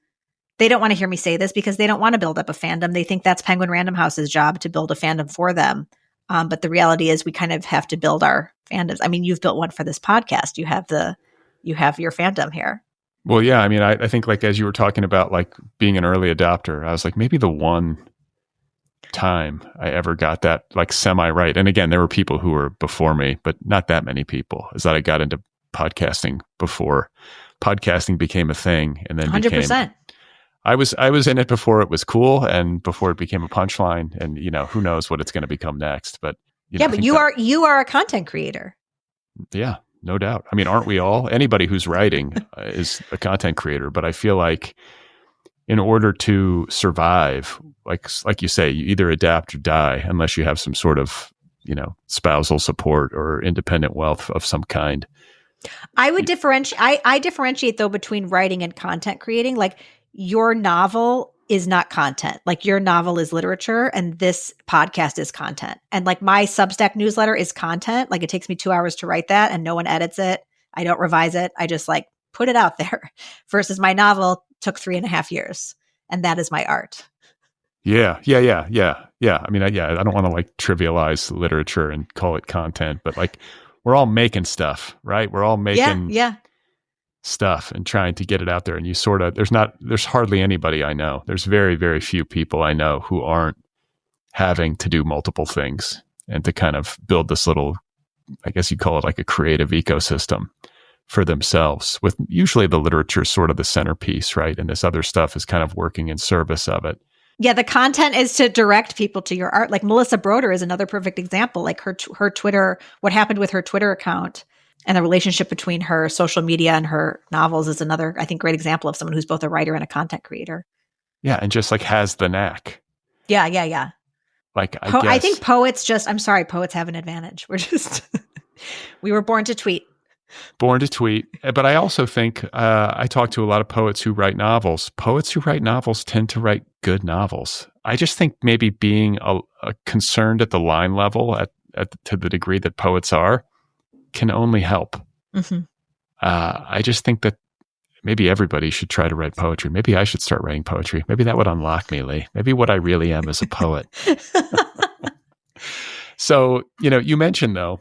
[SPEAKER 2] they don't want to hear me say this because they don't want to build up a fandom. They think that's Penguin Random House's job to build a fandom for them. But the reality is we kind of have to build our fandoms. I mean, you've built one for this podcast. You have your fandom here.
[SPEAKER 1] Well, yeah. I mean, I think like as you were talking about like being an early adopter, I was like, maybe the one time I ever got that like semi right. And again, there were people who were before me, but not that many people, is that I got into podcasting before podcasting became a thing. And then
[SPEAKER 2] 100%.
[SPEAKER 1] I was in it before it was cool and before it became a punchline, and who knows what it's going to become next, but
[SPEAKER 2] but you are a content creator.
[SPEAKER 1] Yeah, no doubt. I mean, aren't we all? Anybody who's writing is a content creator, but I feel like in order to survive, like you say, you either adapt or die unless you have some sort of, spousal support or independent wealth of some kind.
[SPEAKER 2] I would differentiate. I differentiate though between writing and content creating. Like your novel is not content. Like your novel is literature and this podcast is content. And like my Substack newsletter is content. Like it takes me 2 hours to write that and no one edits it. I don't revise it. I just like put it out there versus my novel took 3.5 years. And that is my art.
[SPEAKER 1] Yeah. I mean, I don't want to like trivialize literature and call it content, but like we're all making stuff, right? We're all making stuff and trying to get it out there. And you sort of, there's hardly anybody I know. There's very, very few people I know who aren't having to do multiple things and to kind of build this little, I guess you call it like a creative ecosystem for themselves, with usually the literature sort of the centerpiece, right? And this other stuff is kind of working in service of it.
[SPEAKER 2] Yeah, the content is to direct people to your art. Like Melissa Broder is another perfect example. Like her Twitter, what happened with her Twitter account and the relationship between her social media and her novels is another, I think, great example of someone who's both a writer and a content creator.
[SPEAKER 1] Yeah, and just like has the knack.
[SPEAKER 2] Yeah.
[SPEAKER 1] Like
[SPEAKER 2] I think poets have an advantage. We were born to tweet.
[SPEAKER 1] Born to tweet. But I also think I talk to a lot of poets who write novels. Poets who write novels tend to write good novels. I just think maybe being concerned at the line level to the degree that poets are can only help. Mm-hmm. I just think that maybe everybody should try to write poetry. Maybe I should start writing poetry. Maybe that would unlock me, Leigh. Maybe what I really am is a poet. So, you mentioned though,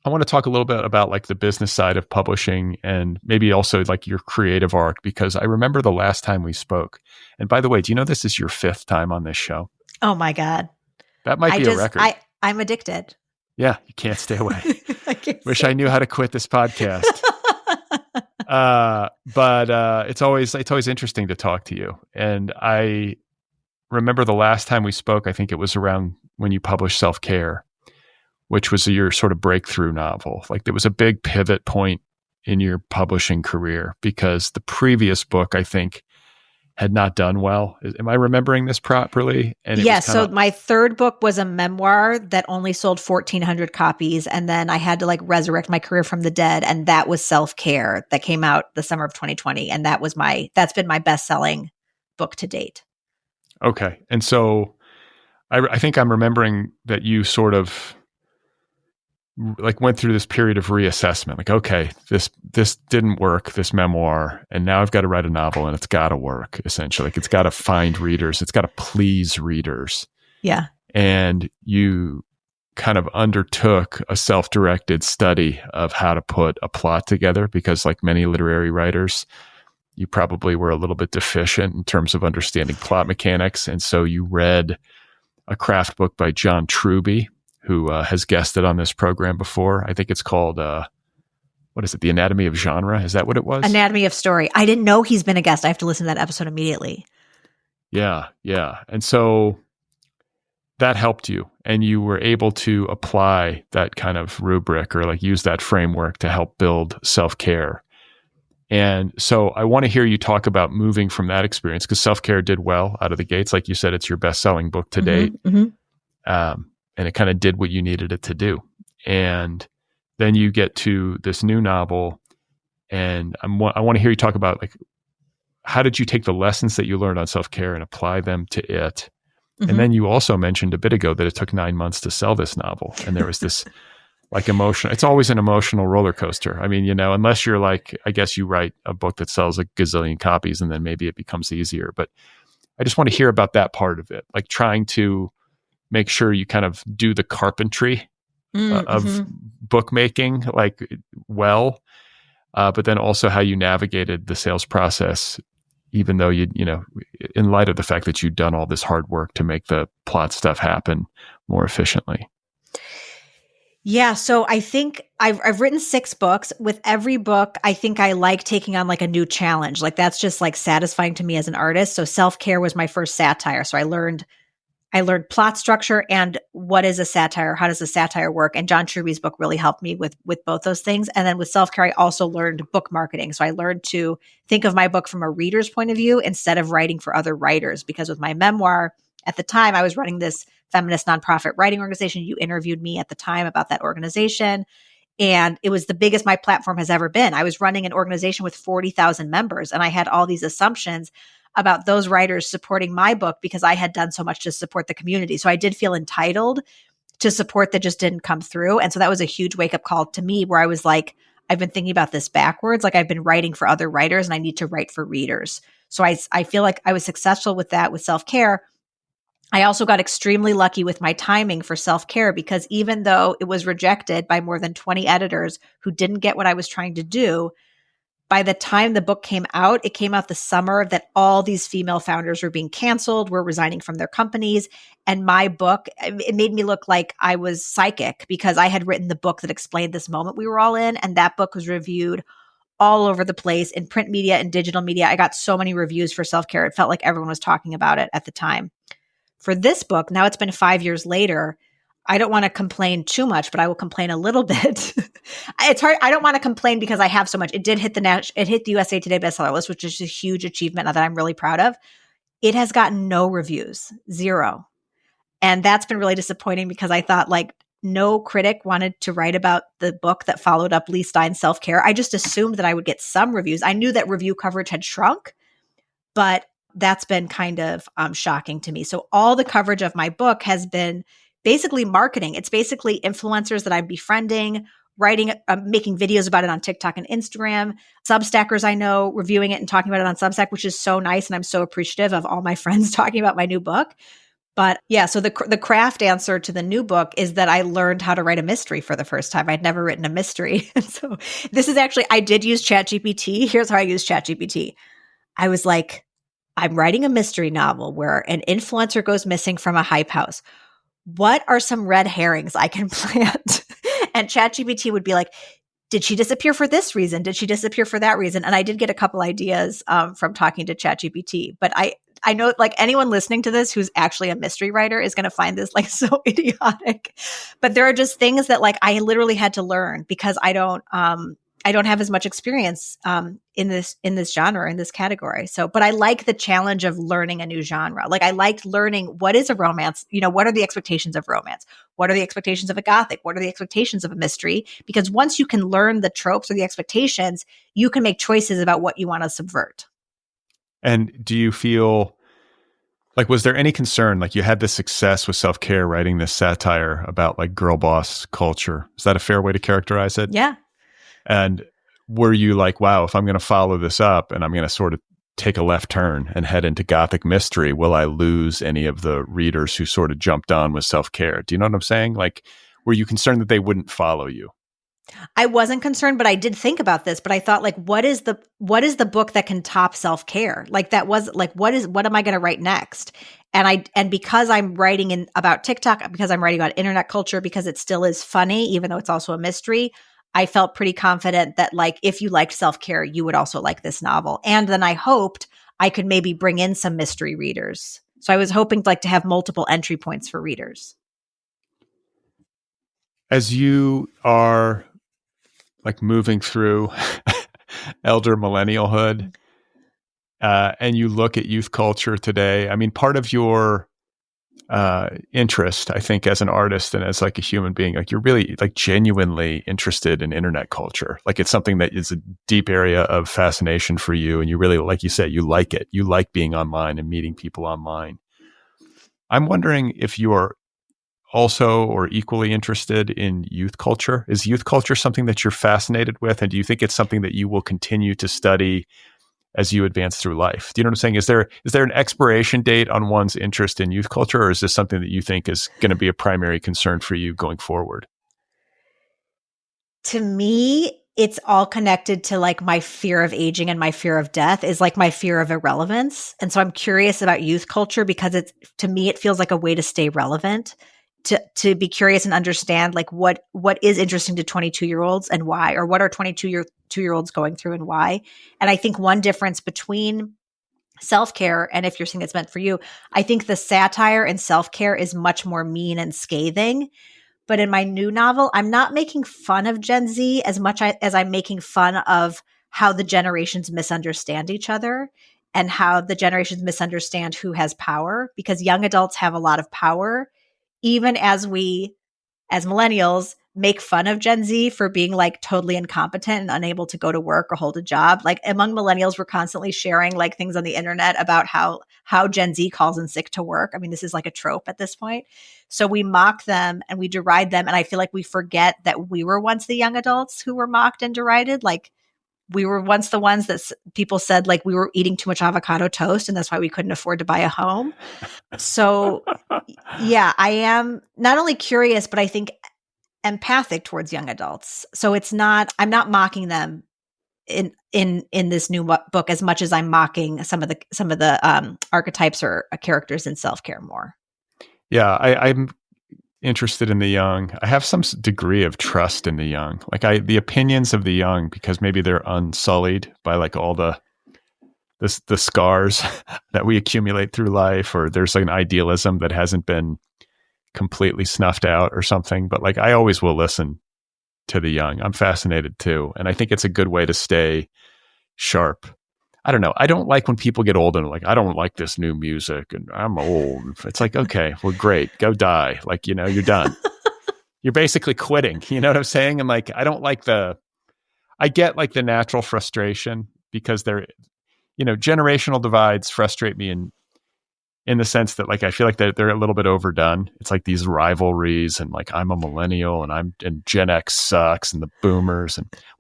[SPEAKER 1] I want to talk a little bit about like the business side of publishing and maybe also like your creative arc, because I remember the last time we spoke. And by the way, do you know this is your 5th time on this show?
[SPEAKER 2] Oh my God.
[SPEAKER 1] That might be a record.
[SPEAKER 2] I'm addicted.
[SPEAKER 1] Yeah, you can't stay away. Wish I knew how to quit this podcast. But it's always interesting to talk to you. And I remember the last time we spoke, I think it was around when you published Self-Care, which was your sort of breakthrough novel. Like there was a big pivot point in your publishing career because the previous book, I think, had not done well. Am I remembering this properly? And
[SPEAKER 2] yes. So my 3rd book was a memoir that only sold 1,400 copies. And then I had to like resurrect my career from the dead. And that was Self-Care that came out the summer of 2020. And that's been my best-selling book to date.
[SPEAKER 1] Okay. And so I think I'm remembering that you sort of like went through this period of reassessment, like, okay, this didn't work, this memoir, and now I've got to write a novel and it's got to work, essentially. Like it's got to find readers. It's got to please readers.
[SPEAKER 2] Yeah.
[SPEAKER 1] And you kind of undertook a self-directed study of how to put a plot together because like many literary writers, you probably were a little bit deficient in terms of understanding plot mechanics. And so you read a craft book by John Truby, who has guested on this program before. I think it's called, what is it? The Anatomy of Genre. Is that what it was?
[SPEAKER 2] Anatomy of Story. I didn't know he's been a guest. I have to listen to that episode immediately.
[SPEAKER 1] Yeah. And so that helped you and you were able to apply that kind of rubric or like use that framework to help build Self-Care. And so I want to hear you talk about moving from that experience because Self-Care did well out of the gates. Like you said, it's your best-selling book to date. Mm-hmm. And it kind of did what you needed it to do. And then you get to this new novel. And I want to hear you talk about like, how did you take the lessons that you learned on Self-Care and apply them to it? Mm-hmm. And then you also mentioned a bit ago that it took 9 months to sell this novel. And there was this like emotion. It's always an emotional roller coaster. I mean, unless you're like, I guess you write a book that sells a gazillion copies and then maybe it becomes easier. But I just want to hear about that part of it, like trying to make sure you kind of do the carpentry of bookmaking well, but then also how you navigated the sales process, even though you know, in light of the fact that you'd done all this hard work to make the plot stuff happen more efficiently.
[SPEAKER 2] Yeah. So I think I've written 6 books. With every book, I think I like taking on like a new challenge. Like that's just like satisfying to me as an artist. So Self-Care was my first satire. So I learned plot structure and what is a satire? How does a satire work? And John Truby's book really helped me with both those things. And then with Self-Care, I also learned book marketing. So I learned to think of my book from a reader's point of view instead of writing for other writers. Because with my memoir, at the time, I was running this feminist nonprofit writing organization. You interviewed me at the time about that organization. And it was the biggest my platform has ever been. I was running an organization with 40,000 members. And I had all these assumptions about those writers supporting my book because I had done so much to support the community. So I did feel entitled to support that just didn't come through. And so that was a huge wake-up call to me where I was like, I've been thinking about this backwards. Like I've been writing for other writers and I need to write for readers. So I feel like I was successful with that with Self-Care. I also got extremely lucky with my timing for Self-Care because even though it was rejected by more than 20 editors who didn't get what I was trying to do, by the time the book came out, it came out the summer that all these female founders were being canceled, were resigning from their companies. And my book, it made me look like I was psychic because I had written the book that explained this moment we were all in. And that book was reviewed all over the place in print media and digital media. I got so many reviews for Self-Care. It felt like everyone was talking about it at the time. For this book, now it's been 5 years later, I don't want to complain too much, but I will complain a little bit. It's hard. I don't want to complain because I have so much. It did hit it hit the USA Today bestseller list, which is a huge achievement that I'm really proud of. It has gotten no reviews, 0. And that's been really disappointing because I thought like no critic wanted to write about the book that followed up Leigh Stein's Self-Care. I just assumed that I would get some reviews. I knew that review coverage had shrunk, but that's been kind of shocking to me. So all the coverage of my book has been basically marketing. It's basically influencers that I'm befriending, writing, making videos about it on TikTok and Instagram, Substackers I know, reviewing it and talking about it on Substack, which is so nice. And I'm so appreciative of all my friends talking about my new book. But yeah, so the craft answer to the new book is that I learned how to write a mystery for the first time. I'd never written a mystery. And so this is actually, I did use ChatGPT. Here's how I use ChatGPT. I was like, I'm writing a mystery novel where an influencer goes missing from a hype house. What are some red herrings I can plant? And ChatGPT would be like, did she disappear for this reason? Did she disappear for that reason? And I did get a couple ideas from talking to ChatGPT. But I know like anyone listening to this who's actually a mystery writer is going to find this like so idiotic. But there are just things that like I literally had to learn because I don't have as much experience in this genre, in this category. So, but I like the challenge of learning a new genre. Like I liked learning what is a romance, what are the expectations of romance? What are the expectations of a gothic? What are the expectations of a mystery? Because once you can learn the tropes or the expectations, you can make choices about what you want to subvert.
[SPEAKER 1] And do you feel like, was there any concern, like you had this success with Self-Care writing this satire about like girl boss culture? Is that a fair way to characterize it?
[SPEAKER 2] Yeah.
[SPEAKER 1] And were you like, wow, if I'm going to follow this up and I'm going to sort of take a left turn and head into gothic mystery, will I lose any of the readers who sort of jumped on with Self-Care? Do you know what I'm saying? Like, were you concerned that they wouldn't follow you?
[SPEAKER 2] I wasn't concerned, but I did think about this, but I thought like, what is the book that can top Self-Care? Like that was like, what am I going to write next? And because I'm writing about TikTok, because I'm writing about internet culture, because it still is funny, even though it's also a mystery, I felt pretty confident that like, if you liked Self-Care, you would also like this novel. And then I hoped I could maybe bring in some mystery readers. So I was hoping like to have multiple entry points for readers.
[SPEAKER 1] As you are like moving through elder millennialhood, and you look at youth culture today, I mean, part of your interest, I think, as an artist and as like a human being, like you're really like genuinely interested in internet culture. Like it's something that is a deep area of fascination for you. And you really, like you said, you like it. You like being online and meeting people online. I'm wondering if you are also or equally interested in youth culture. Is youth culture something that you're fascinated with? And do you think it's something that you will continue to study as you advance through life. Do you know what I'm saying? Is there an expiration date on one's interest in youth culture, or is this something that you think is going to be a primary concern for you going forward?
[SPEAKER 2] To me, it's all connected to like my fear of aging, and my fear of death is like my fear of irrelevance. And so I'm curious about youth culture because to me, it feels like a way to stay relevant, to be curious and understand like what is interesting to 22-year-olds and why, or what are 22-year-olds going through and why. And I think one difference between self-care, and if you're saying it's meant for you, I think the satire in self-care is much more mean and scathing. But in my new novel, I'm not making fun of Gen Z as much as I'm making fun of how the generations misunderstand each other, and how the generations misunderstand who has power, because young adults have a lot of power, even as we, as millennials, make fun of Gen Z for being like totally incompetent and unable to go to work or hold a job. Like among millennials, we're constantly sharing like things on the internet about how Gen Z calls in sick to work. I mean, this is like a trope at this point. So we mock them and we deride them. And I feel like we forget that we were once the young adults who were mocked and derided. Like we were once the ones that people said like we were eating too much avocado toast and that's why we couldn't afford to buy a home. So yeah, I am not only curious, but I think empathic towards young adults. So I'm not mocking them in this new book as much as I'm mocking some of the archetypes or characters in self-care more.
[SPEAKER 1] Yeah, I'm interested in the young. I have some degree of trust in the young. Like the opinions of the young, because maybe they're unsullied by like all the scars that we accumulate through life, or there's like an idealism that hasn't been completely snuffed out or something. But like I always will listen to the young. I'm fascinated too. And I think it's a good way to stay sharp. I don't know. I don't like when people get old and like, I don't like this new music and I'm old. It's like, okay, well, great. Go die. Like, you know, you're done. You're basically quitting. You know what I'm saying? And like, I get like the natural frustration because generational divides frustrate me in the sense that like I feel like they're a little bit overdone. It's like these rivalries and like I'm a millennial and Gen X sucks and the boomers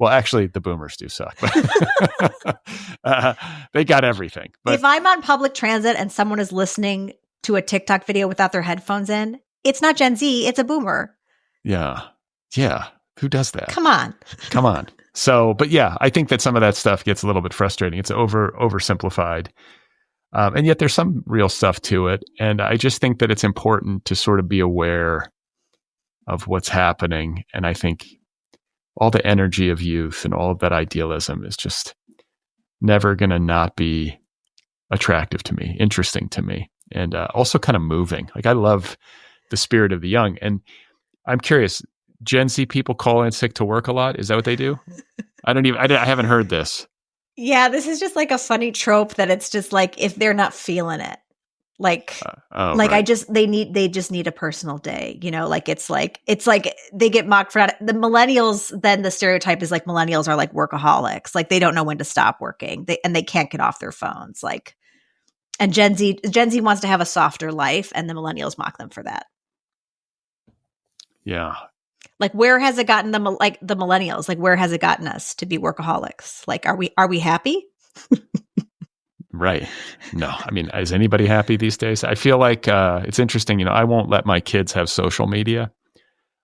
[SPEAKER 1] actually the boomers do suck. But they got everything. But
[SPEAKER 2] if I'm on public transit and someone is listening to a TikTok video without their headphones in, it's not Gen Z, it's a boomer.
[SPEAKER 1] Yeah. Yeah. Who does that?
[SPEAKER 2] Come on.
[SPEAKER 1] So, but yeah, I think that some of that stuff gets a little bit frustrating. It's oversimplified. And yet there's some real stuff to it. And I just think that it's important to sort of be aware of what's happening. And I think all the energy of youth and all of that idealism is just never going to not be attractive to me, interesting to me, and also kind of moving. Like I love the spirit of the young. And I'm curious, Gen Z people call in sick to work a lot. Is that what they do? I haven't heard this. Yeah,
[SPEAKER 2] this is just like a funny trope that it's just like if they're not feeling it, like right. They just need a personal day, you know, like it's like they get mocked for the millennials. Then the stereotype is like millennials are like workaholics, like they don't know when to stop working, they can't get off their phones, like. And Gen Z wants to have a softer life, and the millennials mock them for that.
[SPEAKER 1] Yeah.
[SPEAKER 2] Like, where has it gotten them? Like the millennials, like where has it gotten us to be workaholics? Like, are we happy?
[SPEAKER 1] Right. No, I mean, is anybody happy these days? I feel like it's interesting. You know, I won't let my kids have social media.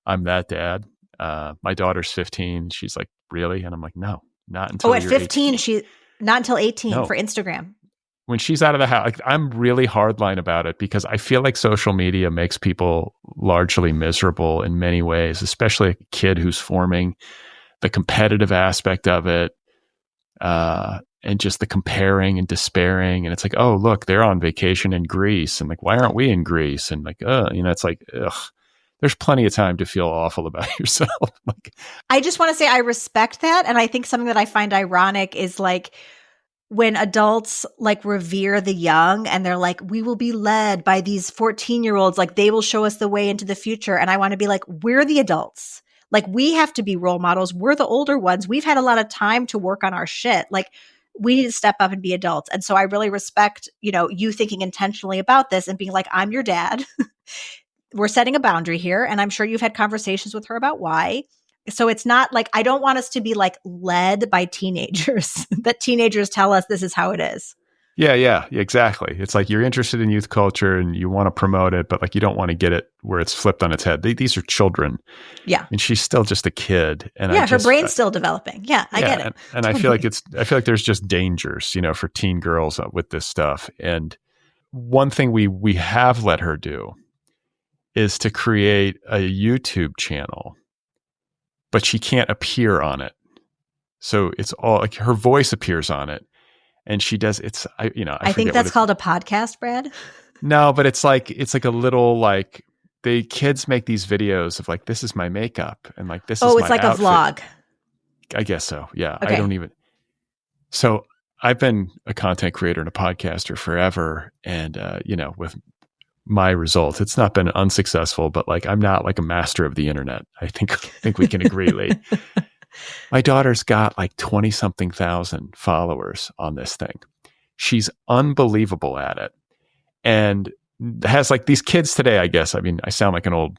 [SPEAKER 1] I'm that dad. My daughter's 15. She's like, really? And I'm like, no, not until
[SPEAKER 2] at 15. 18. Not until 18
[SPEAKER 1] no.
[SPEAKER 2] For Instagram.
[SPEAKER 1] When she's out of the house, like, I'm really hardline about it because I feel like social media makes people largely miserable in many ways, especially a kid who's forming, the competitive aspect of it, and just the comparing and despairing. And it's like, oh, look, they're on vacation in Greece. And like, why aren't we in Greece? And like, it's like, ugh, there's plenty of time to feel awful about yourself. Like,
[SPEAKER 2] I just want to say I respect that. And I think something that I find ironic is like, when adults like revere the young and they're like, we will be led by these 14-year-olds, like they will show us the way into the future. And I want to be like, we're the adults. Like we have to be role models. We're the older ones. We've had a lot of time to work on our shit. Like we need to step up and be adults. And so I really respect, you thinking intentionally about this and being like, I'm your dad. We're setting a boundary here. And I'm sure you've had conversations with her about why. So it's not like, I don't want us to be like led by teenagers, that teenagers tell us this is how it is.
[SPEAKER 1] Yeah, exactly. It's like you're interested in youth culture and you want to promote it, but like you don't want to get it where it's flipped on its head. These are children.
[SPEAKER 2] Yeah.
[SPEAKER 1] And she's still just a kid. And
[SPEAKER 2] her brain's still developing. Yeah, I get it.
[SPEAKER 1] And totally. I feel like there's just dangers, for teen girls with this stuff. And one thing we have let her do is to create a YouTube channel, but she can't appear on it. So it's all like her voice appears on it. And she does, I
[SPEAKER 2] think that's called a podcast, Brad.
[SPEAKER 1] No, but it's like a little, like, the kids make these videos of like, this is my makeup and like, this is my
[SPEAKER 2] it's like
[SPEAKER 1] outfit.
[SPEAKER 2] A vlog.
[SPEAKER 1] I guess so. Yeah.
[SPEAKER 2] Okay.
[SPEAKER 1] So I've been a content creator and a podcaster forever. And, with my results, it's not been unsuccessful, but like, I'm not like a master of the internet. I think we can agree, Leigh. My daughter's got like 20 something thousand followers on this thing. She's unbelievable at it. And has like these kids today, I guess. I mean, I sound like an old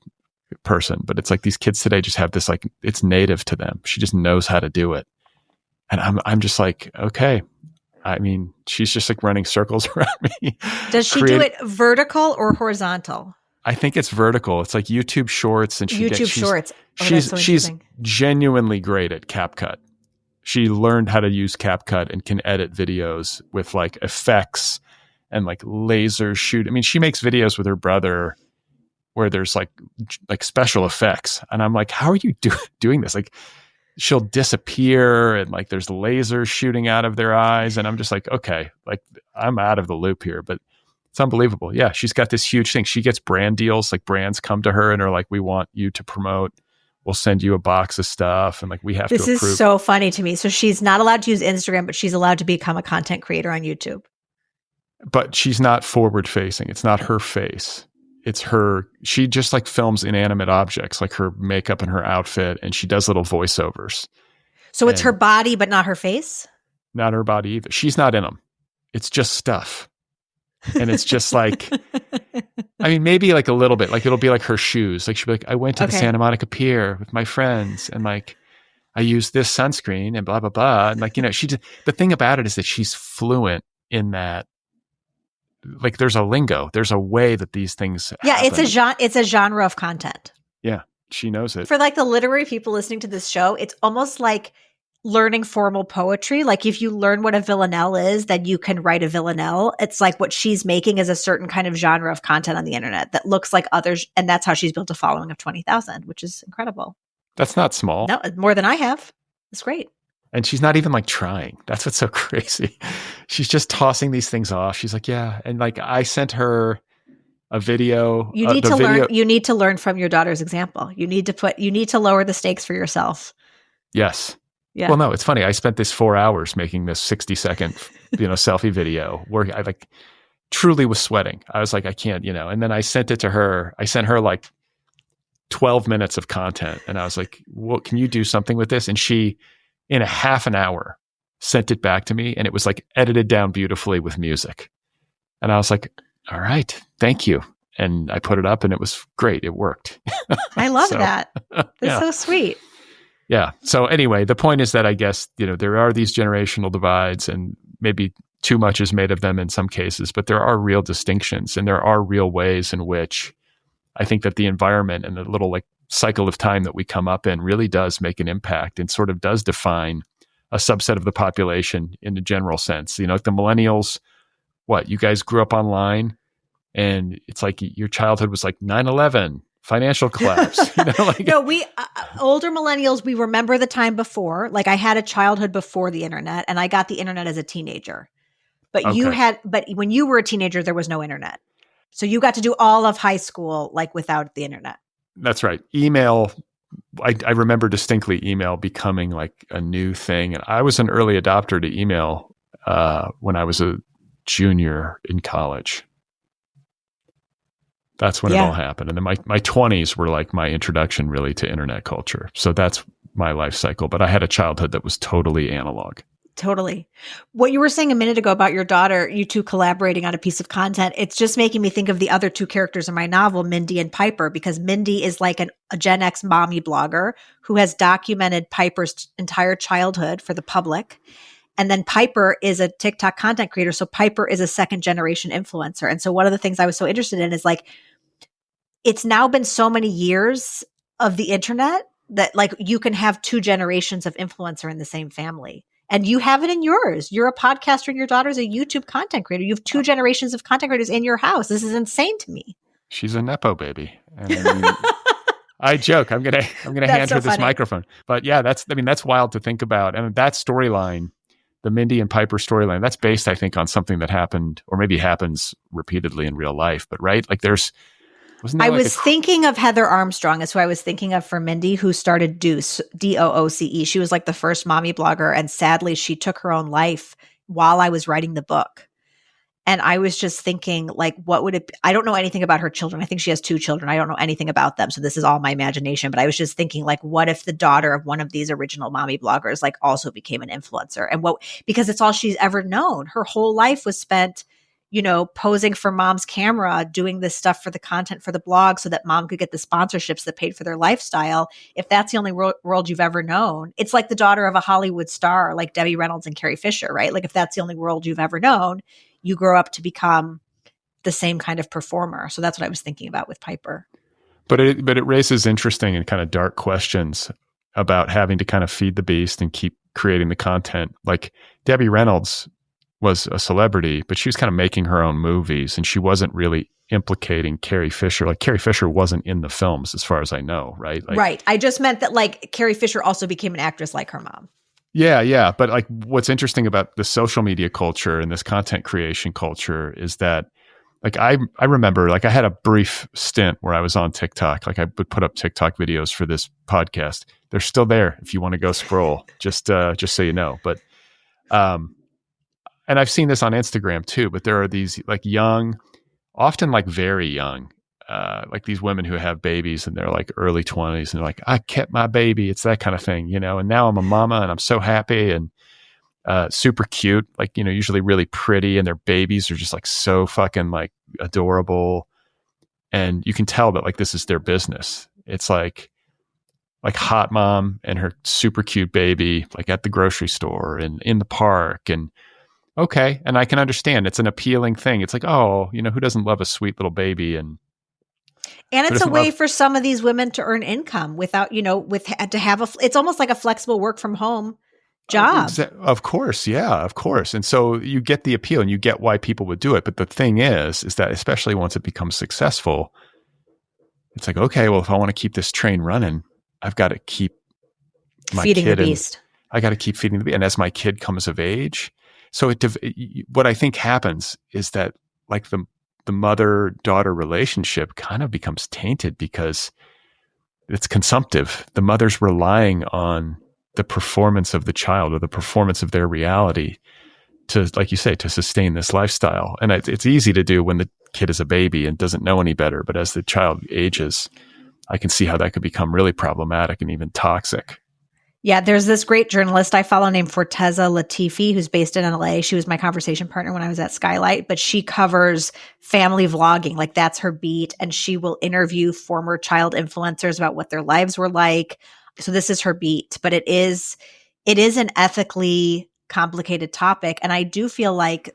[SPEAKER 1] person, but it's like these kids today just have this, like, it's native to them. She just knows how to do it. And I'm just like, okay. I mean, she's just like running circles around me.
[SPEAKER 2] Does she do it vertical or horizontal?
[SPEAKER 1] I think it's vertical. It's like YouTube Shorts, and
[SPEAKER 2] Shorts.
[SPEAKER 1] She's genuinely great at CapCut. She learned how to use CapCut and can edit videos with like effects and like laser shoot. I mean, she makes videos with her brother where there's like special effects, and I'm like, how are you doing this? Like, she'll disappear and like there's lasers shooting out of their eyes, and I'm just like, okay, like I'm out of the loop here, but it's unbelievable. Yeah, she's got this huge thing. She gets brand deals. Like, brands come to her and are like, we want you to promote. We'll send you a box of stuff. And like, we have to approve. This is
[SPEAKER 2] so funny to me. So she's not allowed to use Instagram, but she's allowed to become a content creator on YouTube.
[SPEAKER 1] But she's not forward facing. It's not her face. It's her. She just like films inanimate objects, like her makeup and her outfit. And she does little voiceovers.
[SPEAKER 2] So it's her body, but not her face?
[SPEAKER 1] Not her body either. She's not in them. It's just stuff. And it's just like, I mean, maybe like a little bit, like it'll be like her shoes. Like she'll be like, I went to the Santa Monica Pier with my friends and like, I used this sunscreen and blah, blah, blah. And like, the thing about it is that she's fluent in that. Like there's a lingo, there's a way that these things happen.
[SPEAKER 2] It's a genre of content.
[SPEAKER 1] Yeah. She knows it.
[SPEAKER 2] For like the literary people listening to this show, it's almost like learning formal poetry. Like if you learn what a villanelle is, then you can write a villanelle. It's like what she's making is a certain kind of genre of content on the internet that looks like others. And that's how she's built a following of 20,000, which is incredible.
[SPEAKER 1] That's not small.
[SPEAKER 2] No, more than I have. It's great.
[SPEAKER 1] And she's not even like trying. That's what's so crazy. She's just tossing these things off. She's like, yeah. And like, I sent her a video.
[SPEAKER 2] You need to learn. You need to learn from your daughter's example. You need to lower the stakes for yourself.
[SPEAKER 1] Yes.
[SPEAKER 2] Yeah.
[SPEAKER 1] Well, no, it's funny. I spent this 4 hours making this 60-second, selfie video where I like truly was sweating. I was like, I can't, and then I sent it to her. I sent her like 12 minutes of content. And I was like, well, can you do something with this? And she, in a half an hour, sent it back to me. And it was like edited down beautifully with music. And I was like, all right, thank you. And I put it up and it was great. It worked.
[SPEAKER 2] I love that. That's so sweet.
[SPEAKER 1] Yeah. So anyway, the point is that I guess, there are these generational divides and maybe too much is made of them in some cases, but there are real distinctions and there are real ways in which I think that the environment and the little like cycle of time that we come up in really does make an impact and sort of does define a subset of the population in a general sense. Like the millennials, you guys grew up online and it's like your childhood was like 9/11. Financial collapse.
[SPEAKER 2] No, we older millennials, we remember the time before. Like I had a childhood before the internet and I got the internet as a teenager. But but when you were a teenager, there was no internet. So you got to do all of high school like without the internet.
[SPEAKER 1] That's right. Email, I remember distinctly email becoming like a new thing. And I was an early adopter to email when I was a junior in college. That's when it all happened. And then my 20s were like my introduction really to internet culture. So that's my life cycle. But I had a childhood that was totally analog.
[SPEAKER 2] Totally. What you were saying a minute ago about your daughter, you two collaborating on a piece of content, it's just making me think of the other two characters in my novel, Mindy and Piper, because Mindy is like a Gen X mommy blogger who has documented Piper's entire childhood for the public. And then Piper is a TikTok content creator. So Piper is a second generation influencer. And so one of the things I was so interested in is like, it's now been so many years of the internet that like you can have two generations of influencer in the same family. And you have it in yours. You're a podcaster and your daughter's a YouTube content creator. You have two generations of content creators in your house. This is insane to me.
[SPEAKER 1] She's a Nepo baby. And I mean, I joke, I'm gonna hand her this microphone. But yeah, that's wild to think about. And that storyline, the Mindy and Piper storyline, that's based, I think, on something that happened, or maybe happens repeatedly in real life. But right, like
[SPEAKER 2] I was thinking of Heather Armstrong is who I was thinking of for Mindy, who started Dooce, Dooce. She was like the first mommy blogger. And sadly, she took her own life while I was writing the book. And I was just thinking, like, what would it be? I don't know anything about her children. I think she has two children. I don't know anything about them. So this is all my imagination. But I was just thinking, like, what if the daughter of one of these original mommy bloggers, like, also became an influencer? And because it's all she's ever known. Her whole life was spent posing for mom's camera, doing this stuff for the content for the blog so that mom could get the sponsorships that paid for their lifestyle. If that's the only world you've ever known, it's like the daughter of a Hollywood star, like Debbie Reynolds and Carrie Fisher, right? Like if that's the only world you've ever known, you grow up to become the same kind of performer. So that's what I was thinking about with Piper.
[SPEAKER 1] But it raises interesting and kind of dark questions about having to kind of feed the beast and keep creating the content. Like Debbie Reynolds was a celebrity, but she was kind of making her own movies, and she wasn't really implicating Carrie Fisher. Like Carrie Fisher wasn't in the films, as far as I know, right? Like,
[SPEAKER 2] right. I just meant that like Carrie Fisher also became an actress like her mom.
[SPEAKER 1] Yeah. But like what's interesting about the social media culture and this content creation culture is that like I remember like I had a brief stint where I was on TikTok. Like I would put up TikTok videos for this podcast. They're still there if you want to go scroll, just so you know. But and I've seen this on Instagram too, but there are these like young, often like very young, like these women who have babies and they're like early 20s and they're like, I kept my baby. It's that kind of thing, and now I'm a mama and I'm so happy and super cute, like, usually really pretty, and their babies are just like so fucking like adorable. And you can tell that like this is their business. It's like hot mom and her super cute baby, like at the grocery store and in the park. And okay. And I can understand it's an appealing thing. It's like, oh, who doesn't love a sweet little baby? And
[SPEAKER 2] it's a way for some of these women to earn income without, it's almost like a flexible work from home job.
[SPEAKER 1] Of course. Yeah, of course. And so you get the appeal and you get why people would do it. But the thing is that especially once it becomes successful, it's like, okay, well, if I want to keep this train running, I've got to keep my
[SPEAKER 2] feeding
[SPEAKER 1] kid
[SPEAKER 2] the beast.
[SPEAKER 1] I got to keep feeding the beast. And as my kid comes of age, so what I think happens is that like the mother-daughter relationship kind of becomes tainted because it's consumptive. The mother's relying on the performance of the child or the performance of their reality to, like you say, to sustain this lifestyle. And it's easy to do when the kid is a baby and doesn't know any better. But as the child ages, I can see how that could become really problematic and even toxic.
[SPEAKER 2] Yeah, there's this great journalist I follow named Forteza Latifi, who's based in LA. She was my conversation partner when I was at Skylight, but she covers family vlogging. Like that's her beat. And she will interview former child influencers about what their lives were like. So this is her beat, but it is an ethically complicated topic. And I do feel like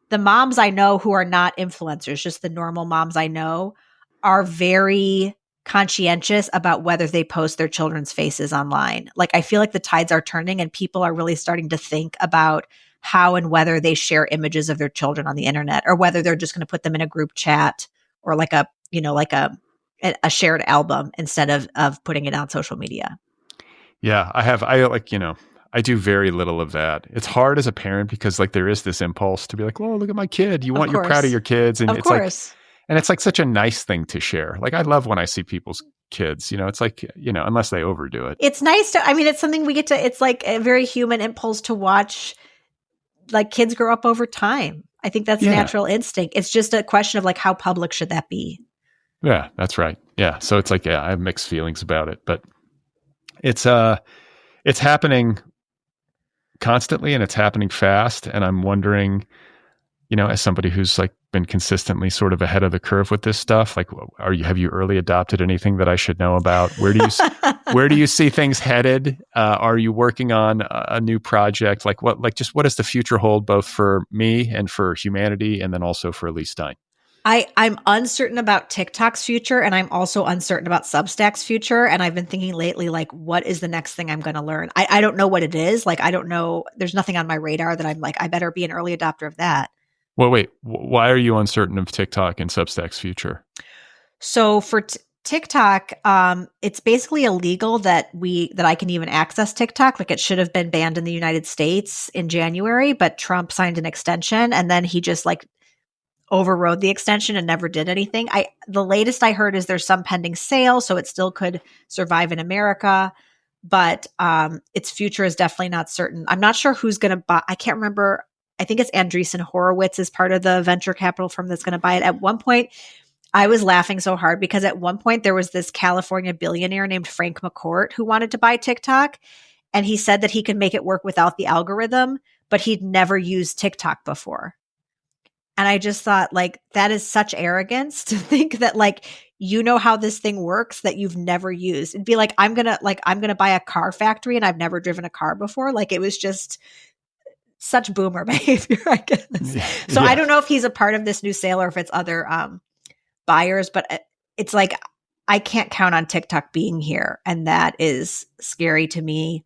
[SPEAKER 2] the moms I know who are not influencers, just the normal moms I know, are very conscientious about whether they post their children's faces online. Like I feel like the tides are turning and people are really starting to think about how and whether they share images of their children on the internet or whether they're just going to put them in a group chat or like a shared album instead of putting it on social media.
[SPEAKER 1] Yeah, I do very little of that. It's hard as a parent because like there is this impulse to be like, "Oh, look at my kid." You're proud of your kids, and it's like such a nice thing to share. Like I love when I see people's kids. It's like unless they overdo it.
[SPEAKER 2] It's nice to. I mean, it's something we get to. It's like a very human impulse to watch, like kids grow up over time. I think that's a natural instinct. It's just a question of like how public should that be?
[SPEAKER 1] Yeah, that's right. Yeah, so it's like I have mixed feelings about it, but it's happening constantly and it's happening fast. And I'm wondering, as somebody who's like been consistently sort of ahead of the curve with this stuff, like, have you early adopted anything that I should know about? Where do you see things headed? Are you working on a new project? Like what does the future hold both for me and for humanity and then also for Leigh Stein?
[SPEAKER 2] I'm uncertain about TikTok's future, and I'm also uncertain about Substack's future. And I've been thinking lately, like, what is the next thing I'm going to learn? I don't know what it is. Like, I don't know. There's nothing on my radar that I'm like, I better be an early adopter of that.
[SPEAKER 1] Well, wait, why are you uncertain of TikTok and Substack's future?
[SPEAKER 2] So for TikTok, it's basically illegal that I can even access TikTok. Like, it should have been banned in the United States in January, but Trump signed an extension, and then he just like overrode the extension and never did anything. The latest I heard is there's some pending sale, so it still could survive in America, but its future is definitely not certain. I'm not sure who's going to buy. I can't remember. I think it's Andreessen Horowitz is part of the venture capital firm that's going to buy it. At one point, I was laughing so hard because at one point there was this California billionaire named Frank McCourt who wanted to buy TikTok, and he said that he could make it work without the algorithm, but he'd never used TikTok before. And I just thought, like, that is such arrogance to think that, like, how this thing works that you've never used. It'd be like, I'm going to buy a car factory and I've never driven a car before. Like, it was just such boomer behavior, I guess.
[SPEAKER 1] Yeah.
[SPEAKER 2] So I don't know if he's a part of this new sale or if it's other buyers, but it's like, I can't count on TikTok being here. And that is scary to me.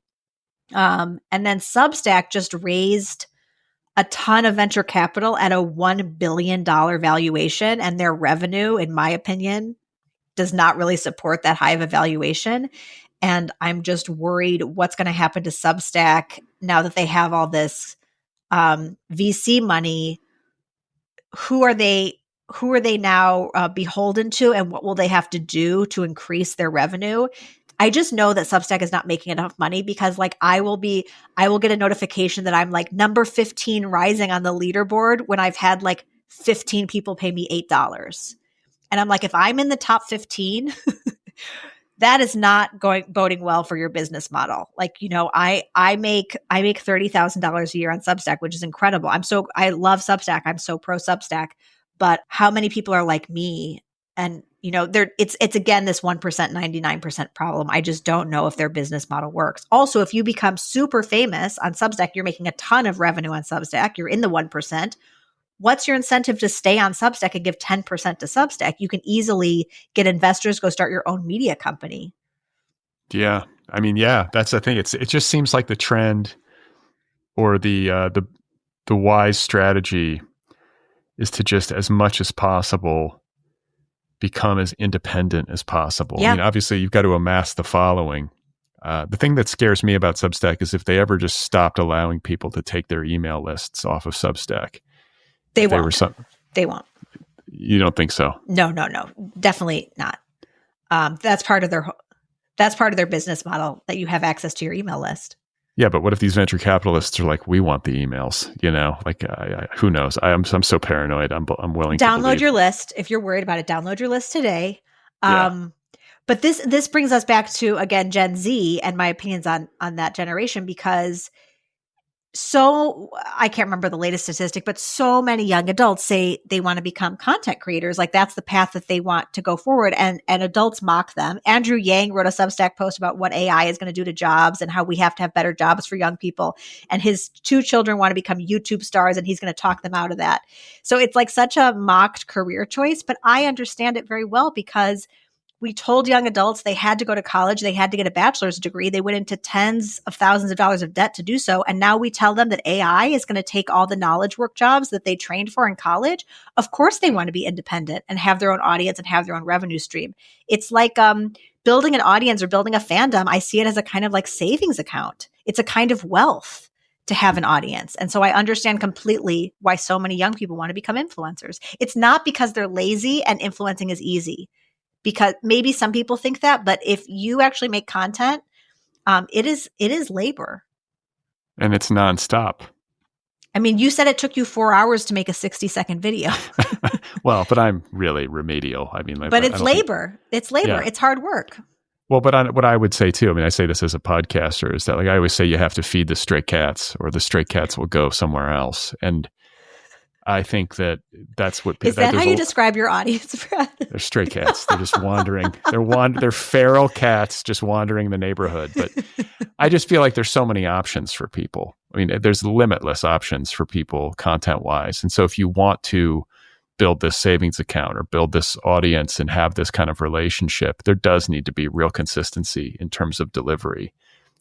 [SPEAKER 2] And then Substack just raised a ton of venture capital at a $1 billion valuation, and their revenue, in my opinion, does not really support that high of a valuation. And I'm just worried what's going to happen to Substack now that they have all this VC money. Who are they now beholden to, and what will they have to do to increase their revenue? I just know that Substack is not making enough money because, like, I will get a notification that I'm like number 15 rising on the leaderboard when I've had like 15 people pay me $8. And I'm like, if I'm in the top 15, that is not boding well for your business model. Like, I make $30,000 a year on Substack, which is incredible. I love Substack. I'm so pro Substack, but how many people are like me? And it's again this 1%, 99% problem. I just don't know if their business model works. Also, if you become super famous on Substack, you're making a ton of revenue on Substack. You're in the 1%. What's your incentive to stay on Substack and give 10% to Substack? You can easily get investors, go start your own media company.
[SPEAKER 1] Yeah, I mean, yeah, that's the thing. It just seems like the trend or the wise strategy is to just as much as possible become as independent as possible.
[SPEAKER 2] Yeah.
[SPEAKER 1] I mean, obviously you've got to amass the following. The thing that scares me about Substack is if they ever just stopped allowing people to take their email lists off of Substack.
[SPEAKER 2] They won't. They won't.
[SPEAKER 1] You don't think so?
[SPEAKER 2] No, definitely not. That's part of their business model, that you have access to your email list.
[SPEAKER 1] Yeah, but what if these venture capitalists are like, we want the emails? Like who knows? I'm so paranoid. I'm willing to
[SPEAKER 2] download your list if you're worried about it. Download your list today. But this brings us back to, again, Gen Z and my opinions on that generation, because I can't remember the latest statistic, but so many young adults say they want to become content creators. Like, that's the path that they want to go forward, and adults mock them. Andrew Yang wrote a Substack post about what AI is going to do to jobs and how we have to have better jobs for young people. And his 2 children want to become YouTube stars, and he's going to talk them out of that. So it's like such a mocked career choice, but I understand it very well, because we told young adults they had to go to college, they had to get a bachelor's degree, they went into tens of thousands of dollars of debt to do so. And now we tell them that AI is going to take all the knowledge work jobs that they trained for in college. Of course they want to be independent and have their own audience and have their own revenue stream. It's like building an audience or building a fandom. I see it as a kind of like savings account. It's a kind of wealth to have an audience. And so I understand completely why so many young people want to become influencers. It's not because they're lazy and influencing is easy. Because maybe some people think that, but if you actually make content, it is labor. And
[SPEAKER 1] it's nonstop.
[SPEAKER 2] I mean, you said it took you 4 hours to make a 60-second video.
[SPEAKER 1] Well, but I'm really remedial. I mean,
[SPEAKER 2] but it's labor. It's labor. Yeah. It's hard work.
[SPEAKER 1] Well, but what I would say too, I mean, I say this as a podcaster, is that like I always say you have to feed the stray cats or the stray cats will go somewhere else. And I think that's what...
[SPEAKER 2] Is that how you describe your audience, Brad?
[SPEAKER 1] They're stray cats. They're just wandering. They're feral cats just wandering the neighborhood. But I just feel like there's so many options for people. I mean, there's limitless options for people content-wise. And so if you want to build this savings account or build this audience and have this kind of relationship, there does need to be real consistency in terms of delivery.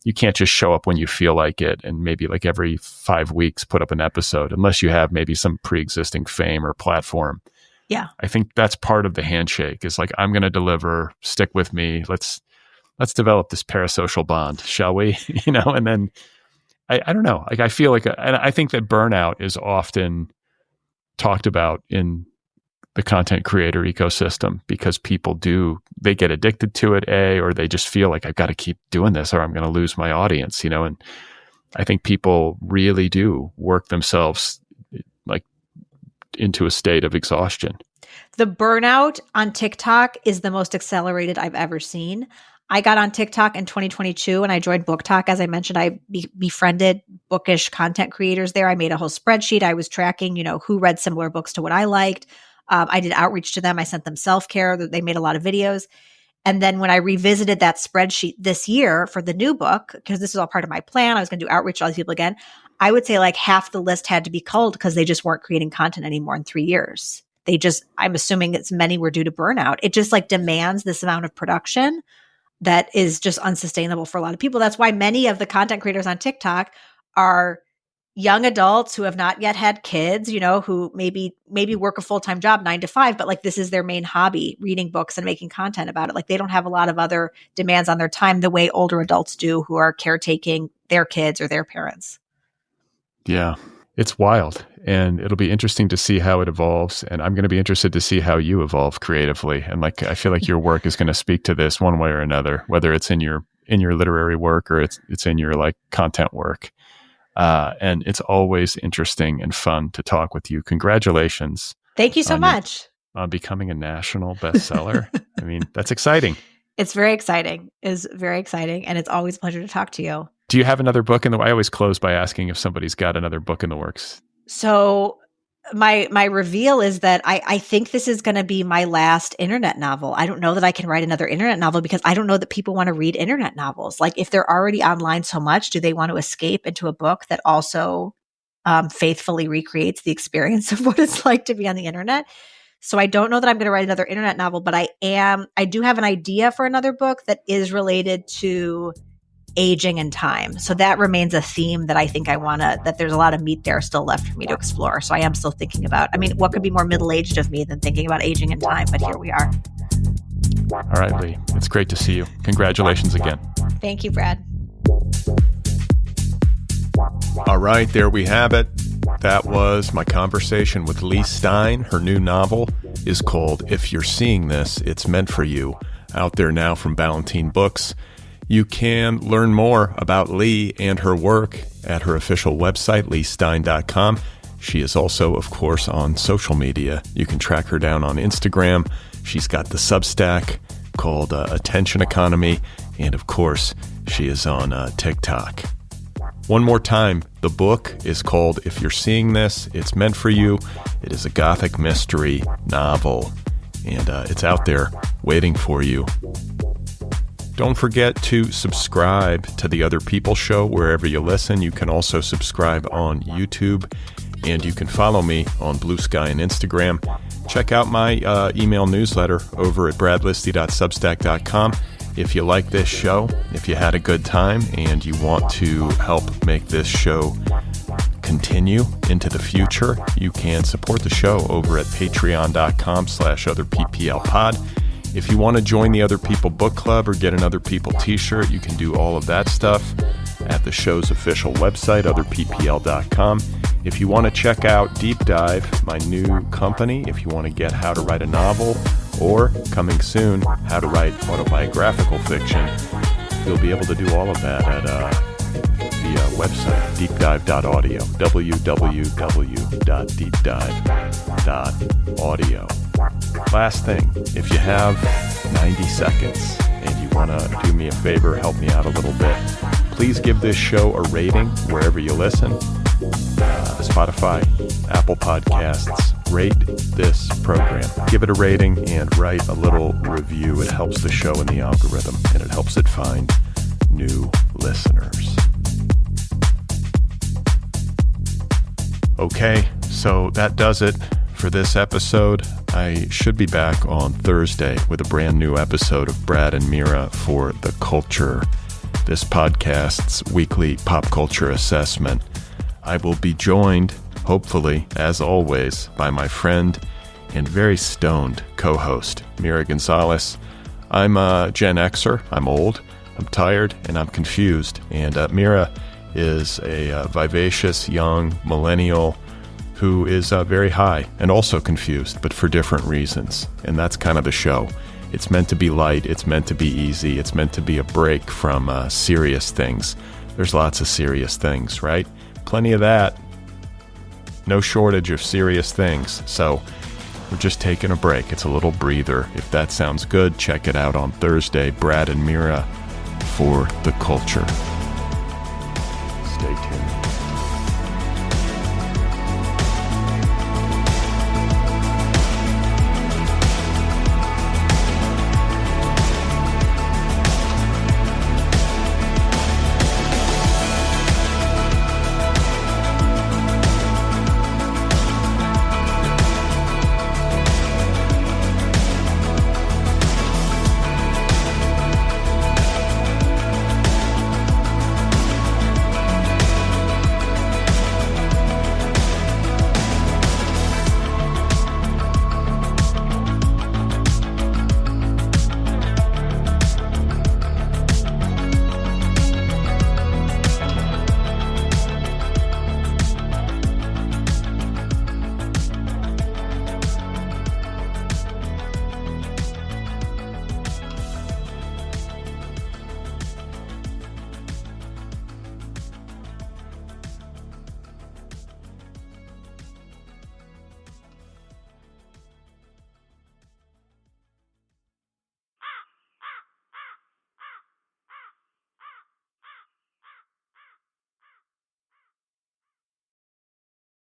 [SPEAKER 1] You can't just show up when you feel like it and maybe like every 5 weeks put up an episode unless you have maybe some pre-existing fame or platform.
[SPEAKER 2] Yeah.
[SPEAKER 1] I think that's part of the handshake is like, I'm going to deliver, stick with me. Let's develop this parasocial bond, shall we? And then I don't know. Like I feel like, and I think that burnout is often talked about in the content creator ecosystem because people they get addicted to it, or they just feel like I've got to keep doing this or I'm going to lose my audience, and I think people really do work themselves like into a state of exhaustion.
[SPEAKER 2] The burnout on TikTok is the most accelerated I've ever seen. I got on TikTok in 2022 and I joined Book Talk. As I mentioned, I befriended bookish content creators there. I made a whole spreadsheet. I was tracking, who read similar books to what I liked. I did outreach to them. I sent them self-care. They made a lot of videos. And then when I revisited that spreadsheet this year for the new book, because this is all part of my plan, I was going to do outreach to all these people again. I would say like half the list had to be culled because they just weren't creating content anymore in 3 years. I'm assuming it's many were due to burnout. It just like demands this amount of production that is just unsustainable for a lot of people. That's why many of the content creators on TikTok are young adults who have not yet had kids, who maybe work a full-time job 9 to 5, but like this is their main hobby, reading books and making content about it. Like they don't have a lot of other demands on their time the way older adults do who are caretaking their kids or their parents.
[SPEAKER 1] Yeah, it's wild. And it'll be interesting to see how it evolves. And I'm going to be interested to see how you evolve creatively. And like, I feel like your work is going to speak to this one way or another, whether it's in your literary work or it's in your like content work. And it's always interesting and fun to talk with you. Congratulations.
[SPEAKER 2] Thank you so much.
[SPEAKER 1] On becoming a national bestseller. I mean, that's exciting.
[SPEAKER 2] It's very exciting. It's very exciting. And it's always a pleasure to talk to you.
[SPEAKER 1] Do you have another book in the... I always close by asking if somebody's got another book in the works.
[SPEAKER 2] So my reveal is that I think this is going to be my last internet novel. I don't know that I can write another internet novel because I don't know that people want to read internet novels. Like if they're already online so much, do they want to escape into a book that also faithfully recreates the experience of what it's like to be on the internet? So I don't know that I'm going to write another internet novel, but I do have an idea for another book that is related to aging and time. So that remains a theme that I think that there's a lot of meat there still left for me to explore. So I am still thinking about, what could be more middle-aged of me than thinking about aging and time? But here we are.
[SPEAKER 1] All right, Leigh. It's great to see you. Congratulations again.
[SPEAKER 2] Thank you, Brad.
[SPEAKER 1] All right, there we have it. That was my conversation with Leigh Stein. Her new novel is called If You're Seeing This, It's Meant for You, out there now from Ballantine Books. You can learn more about Leigh and her work at her official website, leigstein.com. She is also, of course, on social media. You can track her down on Instagram. She's got the Substack called Attention Economy. And, of course, she is on TikTok. One more time, the book is called If You're Seeing This, It's Meant for You. It is a Gothic mystery novel, and it's out there waiting for you. Don't forget to subscribe to The Otherppl Show wherever you listen. You can also subscribe on YouTube, and you can follow me on Blue Sky and Instagram. Check out my email newsletter over at bradlisti.substack.com. If you like this show, if you had a good time, and you want to help make this show continue into the future, you can support the show over at patreon.com/otherpplpod. If you want to join the Otherppl book club or get an Otherppl t-shirt, you can do all of that stuff at the show's official website, otherppl.com. If you want to check out DeepDive, my new company, if you want to get how to write a novel, or coming soon, how to write autobiographical fiction, you'll be able to do all of that at the website, deepdive.audio, www.deepdive.audio. Last thing, if you have 90 seconds, and you want to do me a favor, help me out a little bit, please give this show a rating wherever you listen. Spotify, Apple Podcasts, rate this program. Give it a rating and write a little review. It helps the show in the algorithm, and it helps it find new listeners. Okay, so that does it for this episode. I should be back on Thursday with a brand new episode of Brad and Mira for The Culture, this podcast's weekly pop culture assessment. I will be joined, hopefully, as always, by my friend and very stoned co-host, Mira Gonzalez. I'm a Gen Xer. I'm old, I'm tired, and I'm confused. And Mira is a vivacious young millennial who is very high and also confused, but for different reasons. And that's kind of the show. It's meant to be light. It's meant to be easy. It's meant to be a break from serious things. There's lots of serious things, right? Plenty of that. No shortage of serious things. So we're just taking a break. It's a little breather. If that sounds good, check it out on Thursday. Brad and Mira for The Culture. Stay tuned.